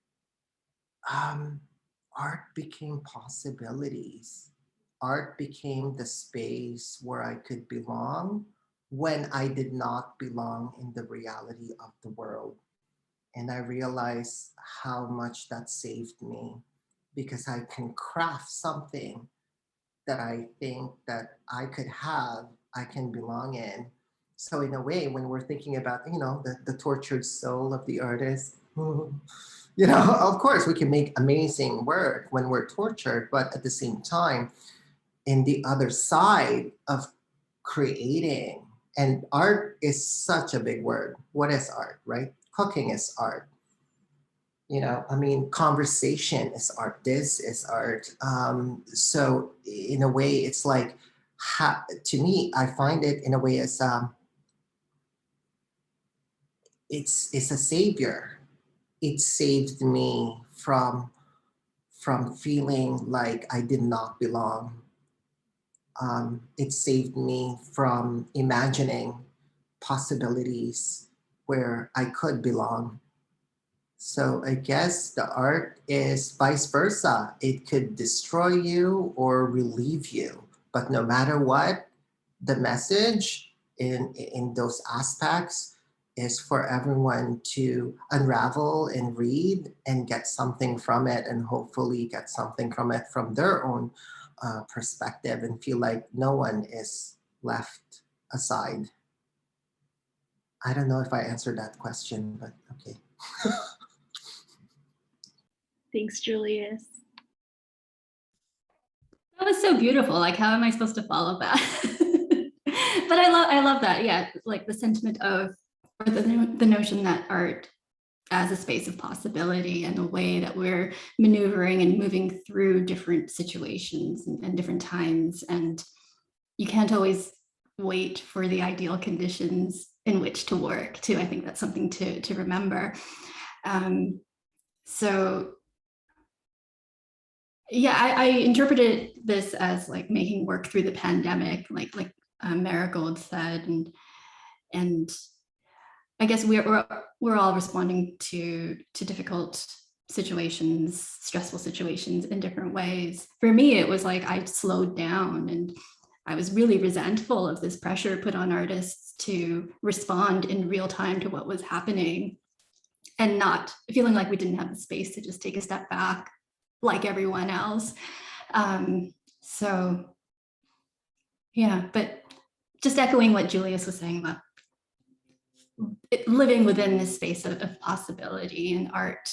art became possibilities. Art became the space where I could belong when I did not belong in the reality of the world. And I realized how much that saved me because I can craft something that I think that I could have, I can belong in. So in a way, when we're thinking about, the tortured soul of the artist, of course we can make amazing work when we're tortured, but at the same time, in the other side of creating, and art is such a big word. What is art, right? Cooking is art. Conversation is art. This is art. So in a way, it's like, to me, I find it in a way as it's a savior. It saved me from feeling like I did not belong. It saved me from imagining possibilities where I could belong. So I guess the art is vice versa. It could destroy you or relieve you. But no matter what, the message in those aspects is for everyone to unravel and read and get something from it, and hopefully get something from it from their own perspective and feel like no one is left aside. I don't know if I answered that question, but okay. Thanks, Julius. That was so beautiful. Like, how am I supposed to follow that? But I love that. Yeah, like the sentiment of, or the notion that art as a space of possibility and a way that we're maneuvering and moving through different situations and different times. And you can't always wait for the ideal conditions in which to work too. I think that's something to remember. So yeah, I interpreted this as like making work through the pandemic, like Marigold said, and I guess we're all responding to difficult situations, stressful situations in different ways. For me, it was like I slowed down and I was really resentful of this pressure put on artists to respond in real time to what was happening, and not feeling like we didn't have the space to just take a step back like everyone else. So yeah, but just echoing what Julius was saying about living within this space of possibility, and art,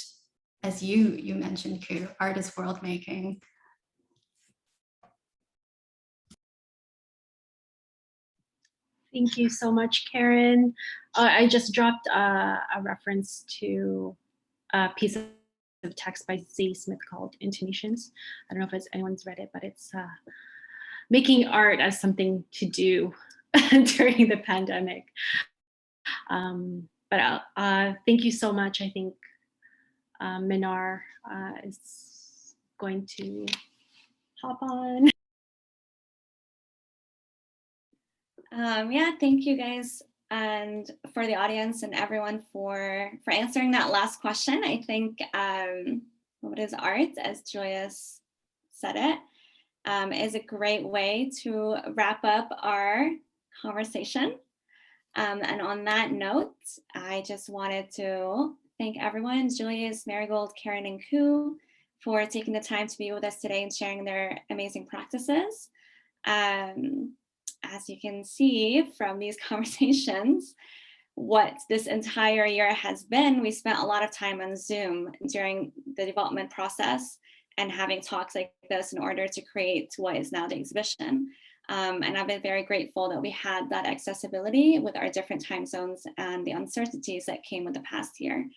as you mentioned, art is world making. Thank you so much, Karen. I just dropped a reference to a piece of text by Z. Smith called Intonations. I don't know if anyone's read it, but it's making art as something to do during the pandemic. But thank you so much. I think Manar is going to hop on. Yeah, thank you guys, and for the audience and everyone for answering that last question. I think what is art, as Julius said it, is a great way to wrap up our conversation. And on that note, I just wanted to thank everyone, Julius, Marigold, Karen, and Ku, for taking the time to be with us today and sharing their amazing practices. As you can see from these conversations, what this entire year has been, we spent a lot of time on Zoom during the development process and having talks like this in order to create what is now the exhibition. And I've been very grateful that we had that accessibility with our different time zones and the uncertainties that came with the past year.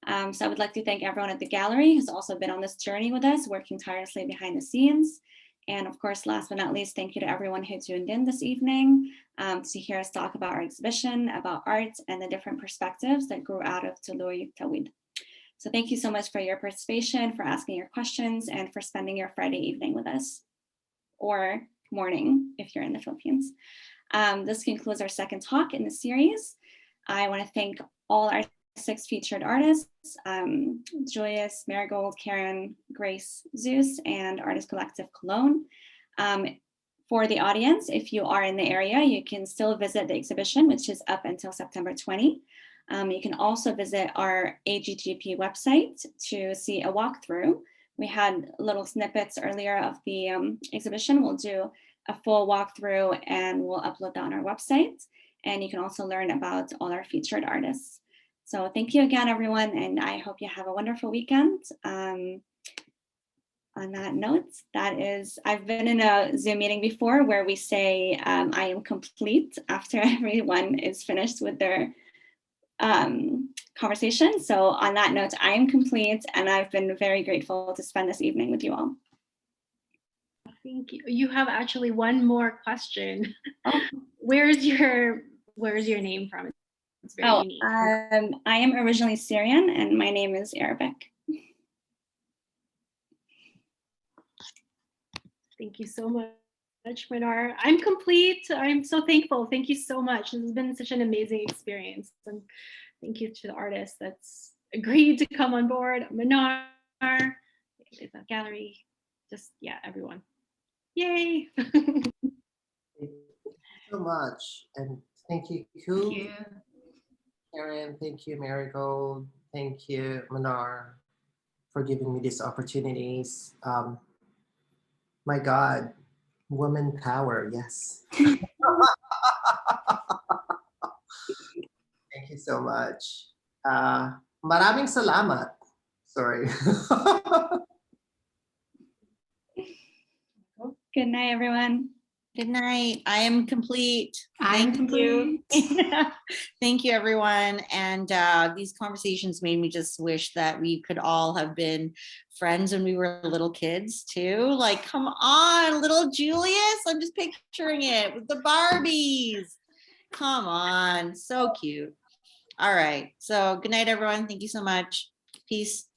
So I would like to thank everyone at the gallery who's also been on this journey with us, working tirelessly behind the scenes. And of course, last but not least, thank you to everyone who tuned in this evening to hear us talk about our exhibition, about art, and the different perspectives that grew out of Tuloy Tawid. So thank you so much for your participation, for asking your questions, and for spending your Friday evening with us, or morning if you're in the Philippines. This concludes our second talk in the series. I want to thank all our 6 featured artists, Julius, Marigold, Karen, Grace, Zeus, and Artist Collective Cologne. For the audience, if you are in the area, you can still visit the exhibition, which is up until September 20. You can also visit our AGGP website to see a walkthrough. We had little snippets earlier of the exhibition. We'll do a full walkthrough and we'll upload that on our website. And you can also learn about all our featured artists. So thank you again, everyone, and I hope you have a wonderful weekend. On that note, I've been in a Zoom meeting before where we say I am complete after everyone is finished with their conversation. So on that note, I am complete, and I've been very grateful to spend this evening with you all. Thank you. You have actually one more question. Oh. Where's your name from? It's very unique. I am originally Syrian, and my name is Arabic. Thank you so much, Manar. I'm complete. I'm so thankful. Thank you so much. This has been such an amazing experience. And thank you to the artist that's agreed to come on board, Manar, the gallery, just, yeah, everyone. Yay. Thank you so much. And thank you, Ku. Thank you. Karen, thank you, Marigold. Thank you, Manar, for giving me these opportunities. My God, woman power, yes. Thank you so much. Maraming salamat. Sorry. Good night, everyone. Good night. I am complete. I'm Thank you. complete. Thank you, everyone. And these conversations made me just wish that we could all have been friends when we were little kids too. Like, come on, little Julius. I'm just picturing it with the Barbies. Come on, so cute. All right. So good night, everyone. Thank you so much. Peace.